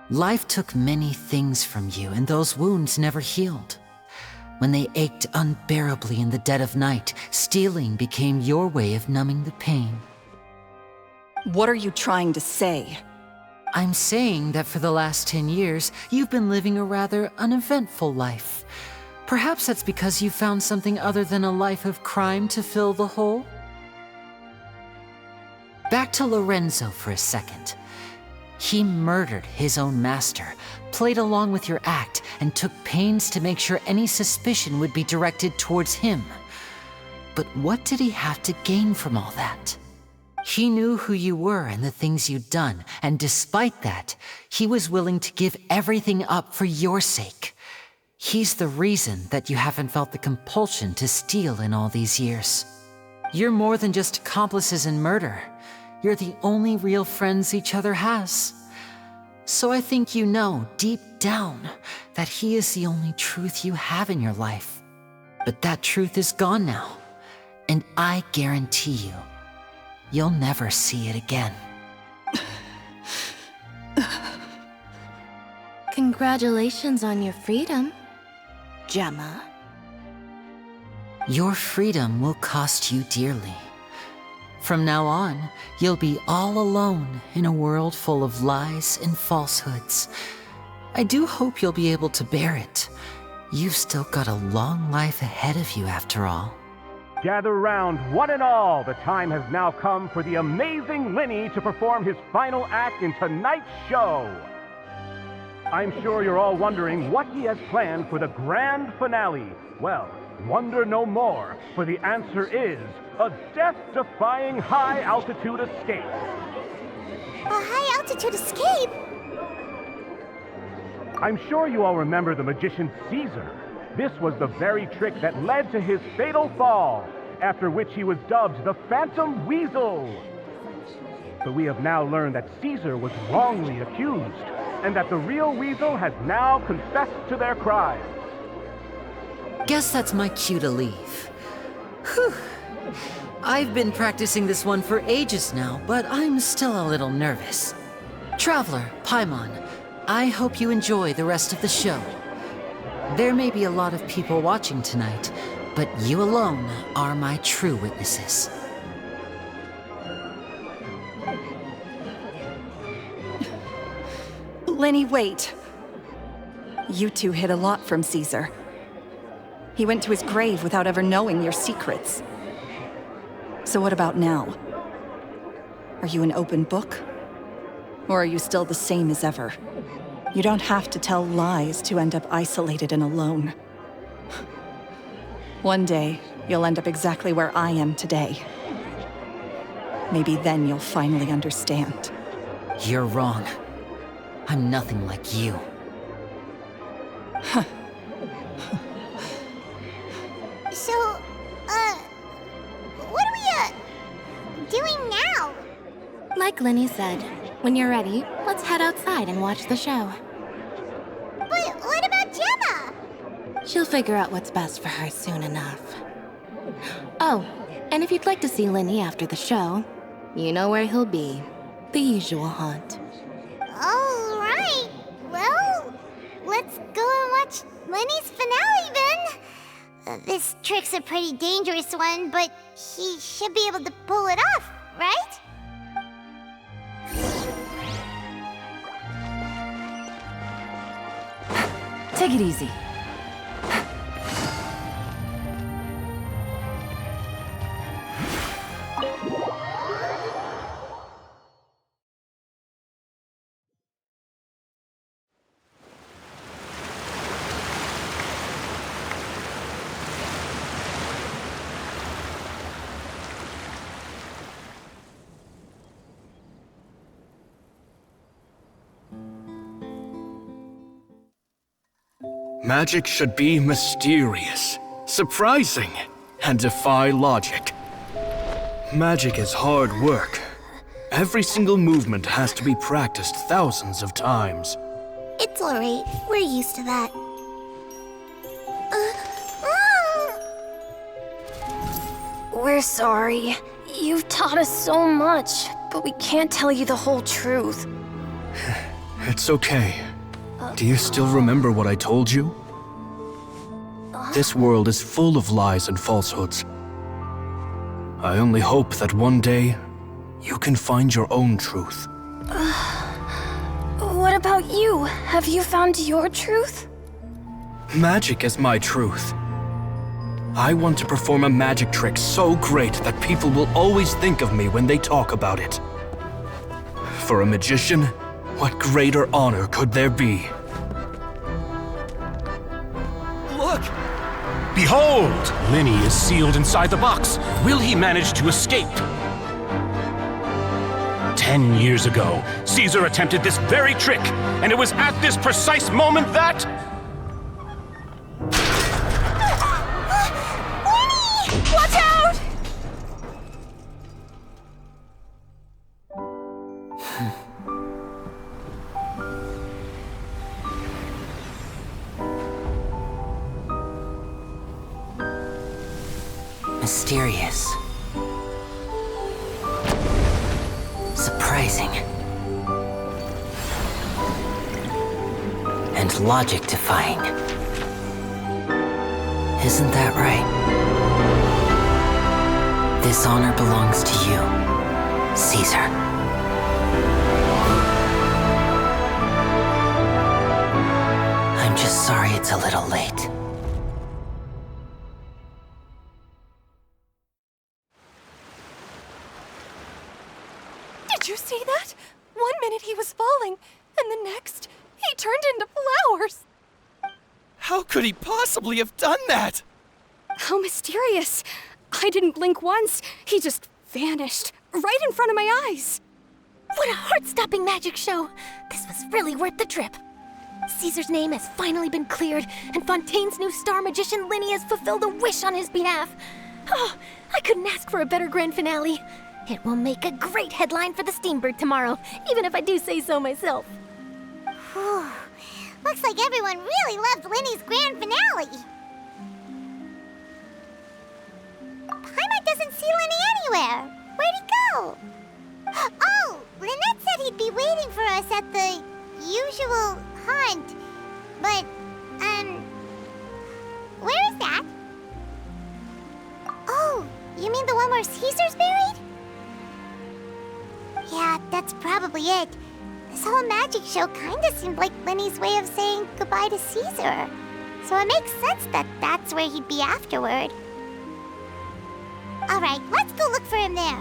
Life took many things from you, and those wounds never healed. When they ached unbearably in the dead of night, stealing became your way of numbing the pain. What are you trying to say? I'm saying that for the last 10 years, you've been living a rather uneventful life. Perhaps that's because you found something other than a life of crime to fill the hole? Back to Lorenzo for a second. He murdered his own master, played along with your act, and took pains to make sure any suspicion would be directed towards him. But what did he have to gain from all that? He knew who you were and the things you'd done, and despite that, he was willing to give everything up for your sake. He's the reason that you haven't felt the compulsion to steal in all these years. You're more than just accomplices in murder. You're the only real friends each other has. So I think you know, deep down, that he is the only truth you have in your life. But that truth is gone now, and I guarantee you, you'll never see it again. Congratulations on your freedom, Gemma. Your freedom will cost you dearly. From now on, you'll be all alone in a world full of lies and falsehoods. I do hope you'll be able to bear it. You've still got a long life ahead of you after all. Gather round, one and all. The time has now come for the amazing Lyney to perform his final act in tonight's show. I'm sure you're all wondering what he has planned for the grand finale. Well, wonder no more, for the answer is a death-defying high-altitude escape. A high-altitude escape? I'm sure you all remember the magician Caesar. This was the very trick that led to his fatal fall, after which he was dubbed the Phantom Weasel. But we have now learned that Caesar was wrongly accused, and that the real Weasel has now confessed to their crimes. Guess that's my cue to leave. Whew. I've been practicing this one for ages now, but I'm still a little nervous. Traveler, Paimon, I hope you enjoy the rest of the show. There may be a lot of people watching tonight, but you alone are my true witnesses. Lyney, wait. You two hid a lot from Caesar. He went to his grave without ever knowing your secrets. So what about now? Are you an open book? Or are you still the same as ever? You don't have to tell lies to end up isolated and alone. One day, you'll end up exactly where I am today. Maybe then you'll finally understand. You're wrong. I'm nothing like you. So, what are we, doing now? Like Lyney said, when you're ready, let's head outside and watch the show. But what about Gemma? She'll figure out what's best for her soon enough. Oh, and if you'd like to see Lyney after the show, you know where he'll be. The usual haunt. All right. Well, let's go and watch Lyney's finale then. This trick's a pretty dangerous one, but he should be able to pull it off, right? Take it easy. Magic should be mysterious, surprising, and defy logic. Magic is hard work. Every single movement has to be practiced thousands of times. It's alright. We're used to that. We're sorry. You've taught us so much, but we can't tell you the whole truth. It's okay. Do you still remember what I told you? This world is full of lies and falsehoods. I only hope that one day you can find your own truth. What about you? Have you found your truth? Magic is my truth. I want to perform a magic trick so great that people will always think of me when they talk about it. For a magician, what greater honor could there be? Look! Behold! Lyney is sealed inside the box. Will he manage to escape? 10 years ago, Caesar attempted this very trick, and it was at this precise moment that... Watch out! Mysterious. Surprising. And logic-defying. Isn't that right? This honor belongs to you, Caesar. I'm just sorry it's a little late. Did you see that? 1 minute he was falling, and the next, he turned into flowers. How could he possibly have done that? How mysterious. I didn't blink once. He just vanished, right in front of my eyes. What a heart-stopping magic show! This was really worth the trip. Caesar's name has finally been cleared, and Fontaine's new star magician Lyney has fulfilled a wish on his behalf. Oh, I couldn't ask for a better grand finale. It will make a great headline for the Steambird tomorrow, even if I do say so myself. Whew. Looks like everyone really loved Lyney's grand finale. Paimon doesn't didn't see Lyney anywhere. Where'd he go? Oh, Lynette said he'd be waiting for us at the usual haunt. But, where is that? Oh, you mean the one where Caesar's buried? Yeah, that's probably it. This whole magic show kinda seemed like Lyney's way of saying goodbye to Caesar. So it makes sense that that's where he'd be afterward. Alright, let's go look for him there.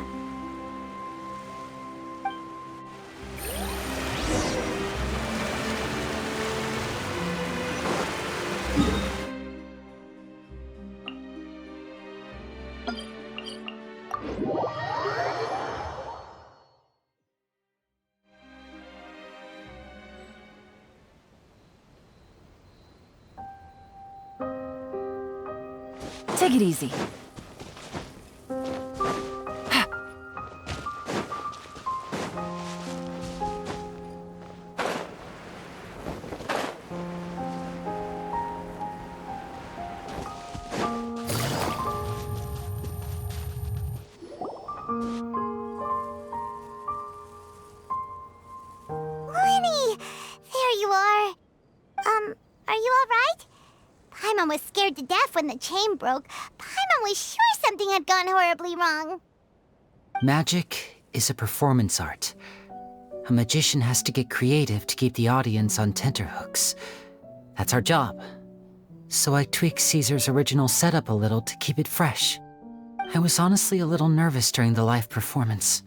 Take it easy. Lyney! There you are. Are you alright? Paimon was scared to death when the chain broke. Paimon was sure something had gone horribly wrong. Magic is a performance art. A magician has to get creative to keep the audience on tenterhooks. That's our job. So I tweaked Caesar's original setup a little to keep it fresh. I was honestly a little nervous during the live performance.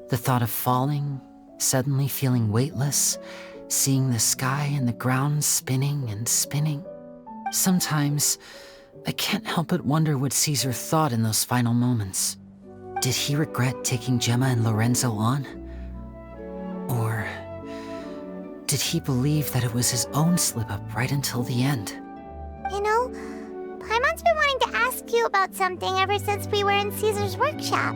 The thought of falling, suddenly feeling weightless, seeing the sky and the ground spinning and spinning. Sometimes, I can't help but wonder what Caesar thought in those final moments. Did he regret taking Gemma and Lorenzo on? Or did he believe that it was his own slip-up right until the end? You know, Paimon's been wanting to ask you about something ever since we were in Caesar's workshop.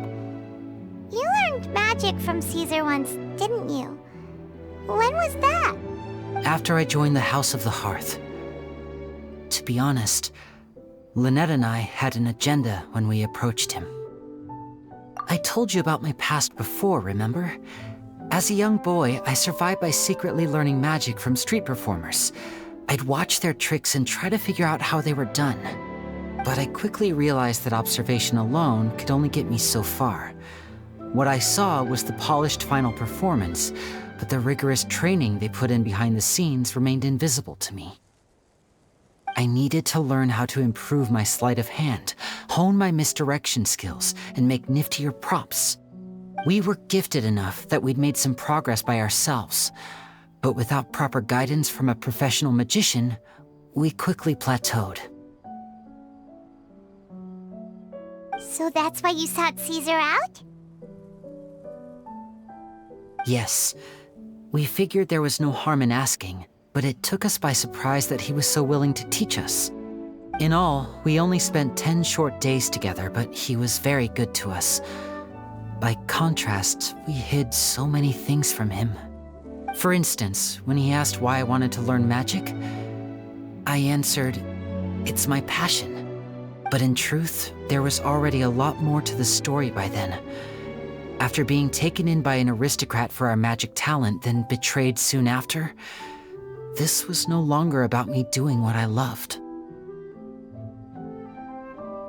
You learned magic from Caesar once, didn't you? When was that? After I joined the House of the Hearth. To be honest, Lynette and I had an agenda when we approached him. I told you about my past before, remember? As a young boy, I survived by secretly learning magic from street performers. I'd watch their tricks and try to figure out how they were done. But I quickly realized that observation alone could only get me so far. What I saw was the polished final performance, but the rigorous training they put in behind the scenes remained invisible to me. I needed to learn how to improve my sleight of hand, hone my misdirection skills, and make niftier props. We were gifted enough that we'd made some progress by ourselves, but without proper guidance from a professional magician, we quickly plateaued. So that's why you sought Caesar out? Yes. We figured there was no harm in asking, but it took us by surprise that he was so willing to teach us. In all, we only spent 10 short days together, but he was very good to us. By contrast, we hid so many things from him. For instance, when he asked why I wanted to learn magic, I answered, "It's my passion." But in truth, there was already a lot more to the story by then. After being taken in by an aristocrat for our magic talent, then betrayed soon after, this was no longer about me doing what I loved.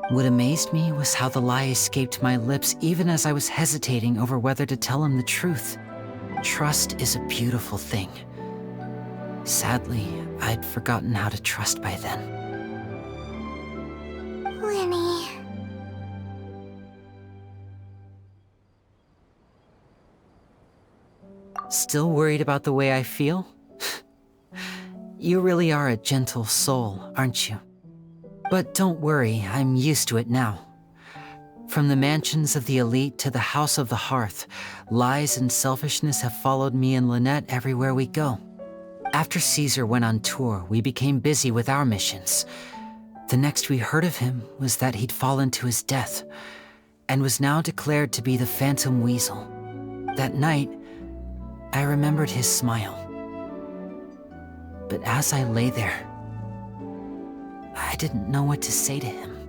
What amazed me was how the lie escaped my lips even as I was hesitating over whether to tell him the truth. Trust is a beautiful thing. Sadly, I'd forgotten how to trust by then. Lyney. Still worried about the way I feel? You really are a gentle soul, aren't you? But don't worry, I'm used to it now. From the mansions of the elite to the House of the Hearth, lies and selfishness have followed me and Lynette everywhere we go. After Caesar went on tour, we became busy with our missions. The next we heard of him was that he'd fallen to his death, and was now declared to be the Phantom Weasel. That night, I remembered his smile. But as I lay there, I didn't know what to say to him.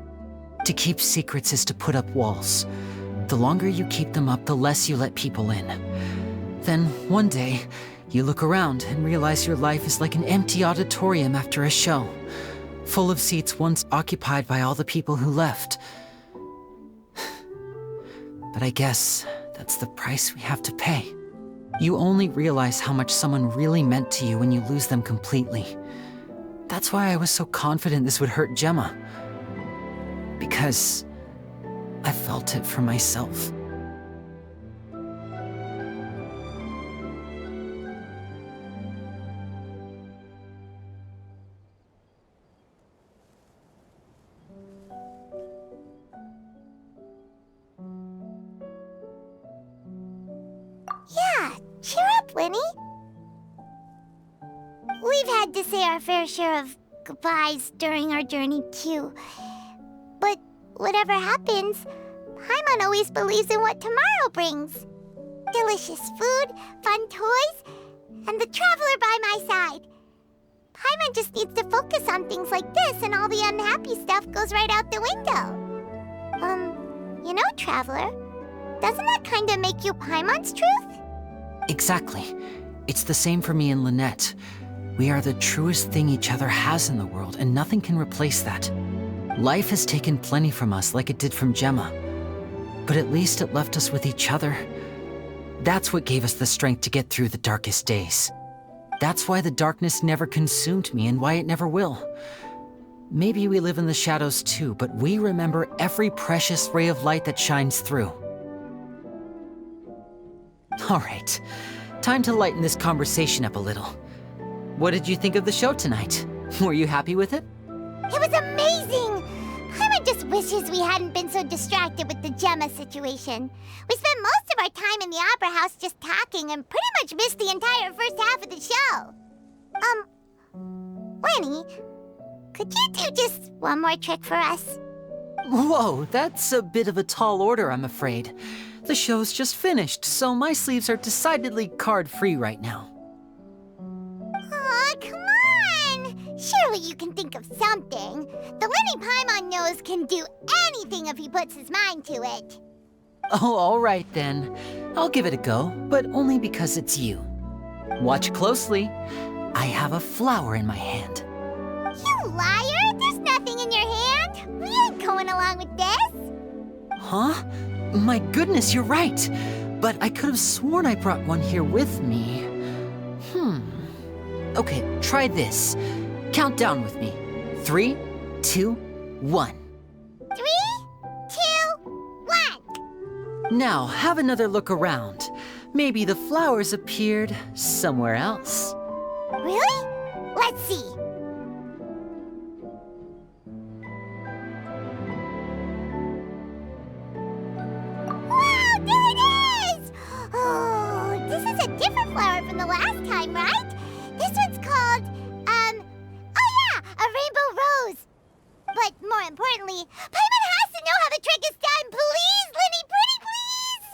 To keep secrets is to put up walls. The longer you keep them up, the less you let people in. Then, one day, you look around and realize your life is like an empty auditorium after a show, full of seats once occupied by all the people who left. But I guess that's the price we have to pay. You only realize how much someone really meant to you when you lose them completely. That's why I was so confident this would hurt Gemma. Because I felt it for myself. Yeah, cheer up, Lyney. We've had to say our fair share of goodbyes during our journey, too. But whatever happens, Paimon always believes in what tomorrow brings. Delicious food, fun toys, and the traveler by my side. Paimon just needs to focus on things like this, and all the unhappy stuff goes right out the window. You know, Traveler, doesn't that kind of make you Paimon's truth? Exactly. It's the same for me and Lynette. We are the truest thing each other has in the world, and nothing can replace that. Life has taken plenty from us, like it did from Gemma. But at least it left us with each other. That's what gave us the strength to get through the darkest days. That's why the darkness never consumed me, and why it never will. Maybe we live in the shadows too, but we remember every precious ray of light that shines through. All right, time to lighten this conversation up a little. What did you think of the show tonight? Were you happy with it? It was amazing! Paimon just wishes we hadn't been so distracted with the Gemma situation. We spent most of our time in the Opera House just talking and pretty much missed the entire first half of the show. Lyney, could you do just one more trick for us? Whoa, that's a bit of a tall order, I'm afraid. The show's just finished, so my sleeves are decidedly card-free right now. Aw, come on! Surely you can think of something. The Lyney Paimon knows can do anything if he puts his mind to it. Oh, all right then. I'll give it a go, but only because it's you. Watch closely. I have a flower in my hand. You liar! There's nothing in your hand! We ain't going along with this! Huh? My goodness, you're right! But I could have sworn I brought one here with me. Okay, try this. Count down with me. 3, 2, 1. 3, 2, 1! Now, have another look around. Maybe the flowers appeared somewhere else. Really? Let's see. Wow, there it is! Oh, this is a different flower from the last time, right? This one's called, oh yeah, a rainbow rose. But more importantly, Paimon has to know how the trick is done. Please, Lyney, pretty please!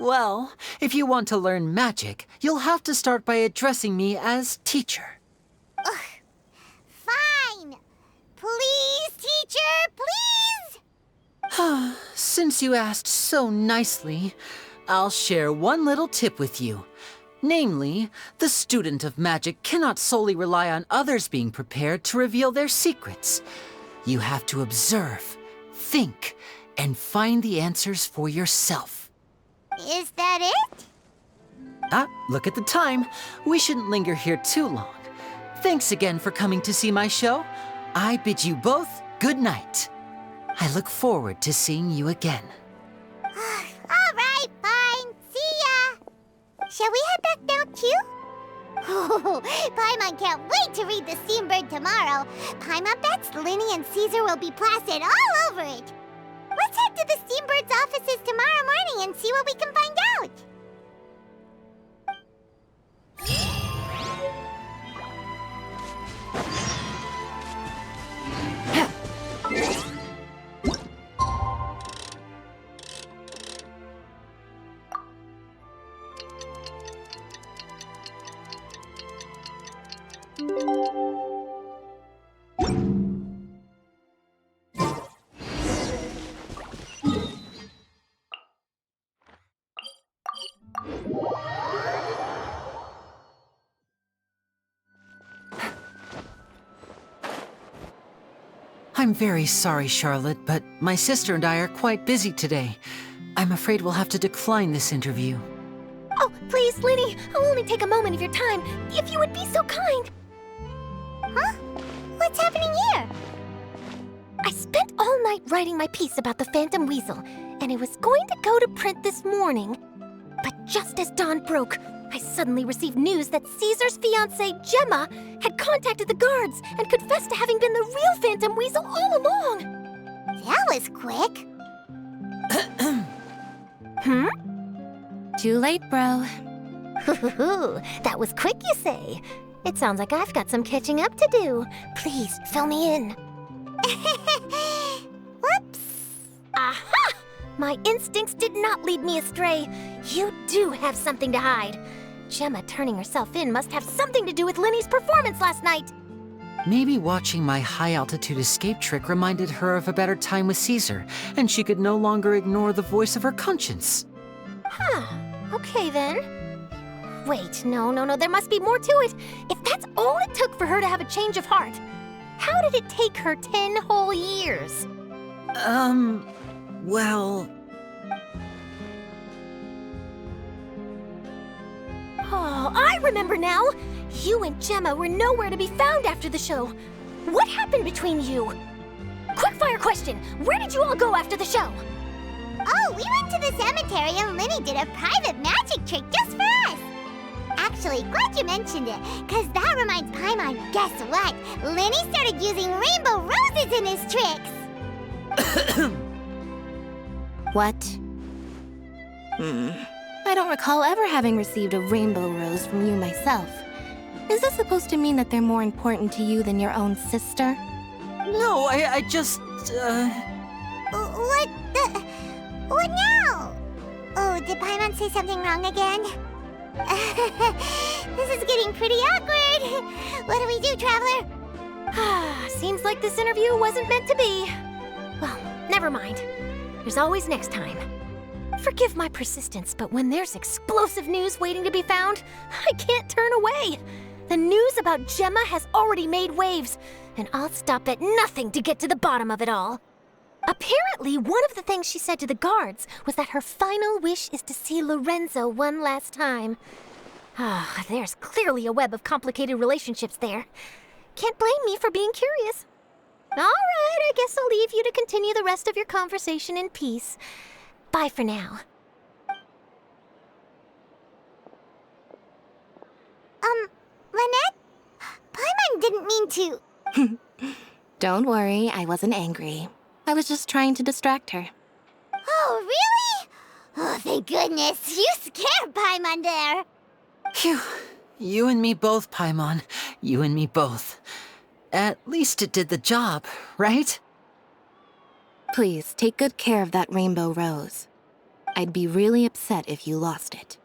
Well, if you want to learn magic, you'll have to start by addressing me as teacher. Ugh. Fine. Please, teacher, please! Since you asked so nicely, I'll share one little tip with you. Namely, the student of magic cannot solely rely on others being prepared to reveal their secrets. You have to observe, think, and find the answers for yourself. Is that it? Look at the time. We shouldn't linger here too long. Thanks again for coming to see my show. I bid you both good night. I look forward to seeing you again. All right, fine. See ya. Shall we head back now, too? Oh, Paimon can't wait to read The Steambird tomorrow. Paimon bets Lyney and Caesar will be plastered all over it. Let's head to the Steambird's offices tomorrow morning and see what we can find out. I'm very sorry, Charlotte, but my sister and I are quite busy today. I'm afraid we'll have to decline this interview. Oh, please, Lyney, I'll only take a moment of your time, if you would be so kind. Huh? What's happening here? I spent all night writing my piece about the Phantom Weasel, and it was going to go to print this morning. But just as dawn broke, I suddenly received news that Caesar's fiancée, Gemma, had contacted the guards and confessed to having been the real Phantom Weasel all along. That was quick. Hmm? Too late, bro. That was quick, you say? It sounds like I've got some catching up to do. Please, fill me in. Whoops. Aha! My instincts did not lead me astray. You do have something to hide. Gemma turning herself in must have something to do with Lyney's performance last night. Maybe watching my high-altitude escape trick reminded her of a better time with Caesar, and she could no longer ignore the voice of her conscience. Huh. Okay, then. Wait, no, there must be more to it. If that's all it took for her to have a change of heart, how did it take her 10 whole years? Well... Oh, I remember now! You and Gemma were nowhere to be found after the show. What happened between you? Quickfire question! Where did you all go after the show? Oh, we went to the cemetery and Lyney did a private magic trick just for us. Actually, glad you mentioned it, because that reminds Paimon, guess what? Lyney started using rainbow roses in his tricks. What? I don't recall ever having received a rainbow rose from you myself. Is this supposed to mean that they're more important to you than your own sister? No, I just, What now? Oh, did Paimon say something wrong again? This is getting pretty awkward. What do we do, Traveler? Seems like this interview wasn't meant to be. Well, never mind. There's always next time. Forgive my persistence, but when there's explosive news waiting to be found, I can't turn away. The news about Gemma has already made waves, and I'll stop at nothing to get to the bottom of it all. Apparently, one of the things she said to the guards was that her final wish is to see Lorenzo one last time. There's clearly a web of complicated relationships there. Can't blame me for being curious. All right, I guess I'll leave you to continue the rest of your conversation in peace. Bye for now. Lynette? Paimon didn't mean to... Don't worry, I wasn't angry. I was just trying to distract her. Oh, really? Oh, thank goodness. You scared Paimon there. Phew. You and me both, Paimon. You and me both. At least it did the job, right? Please, take good care of that rainbow rose. I'd be really upset if you lost it.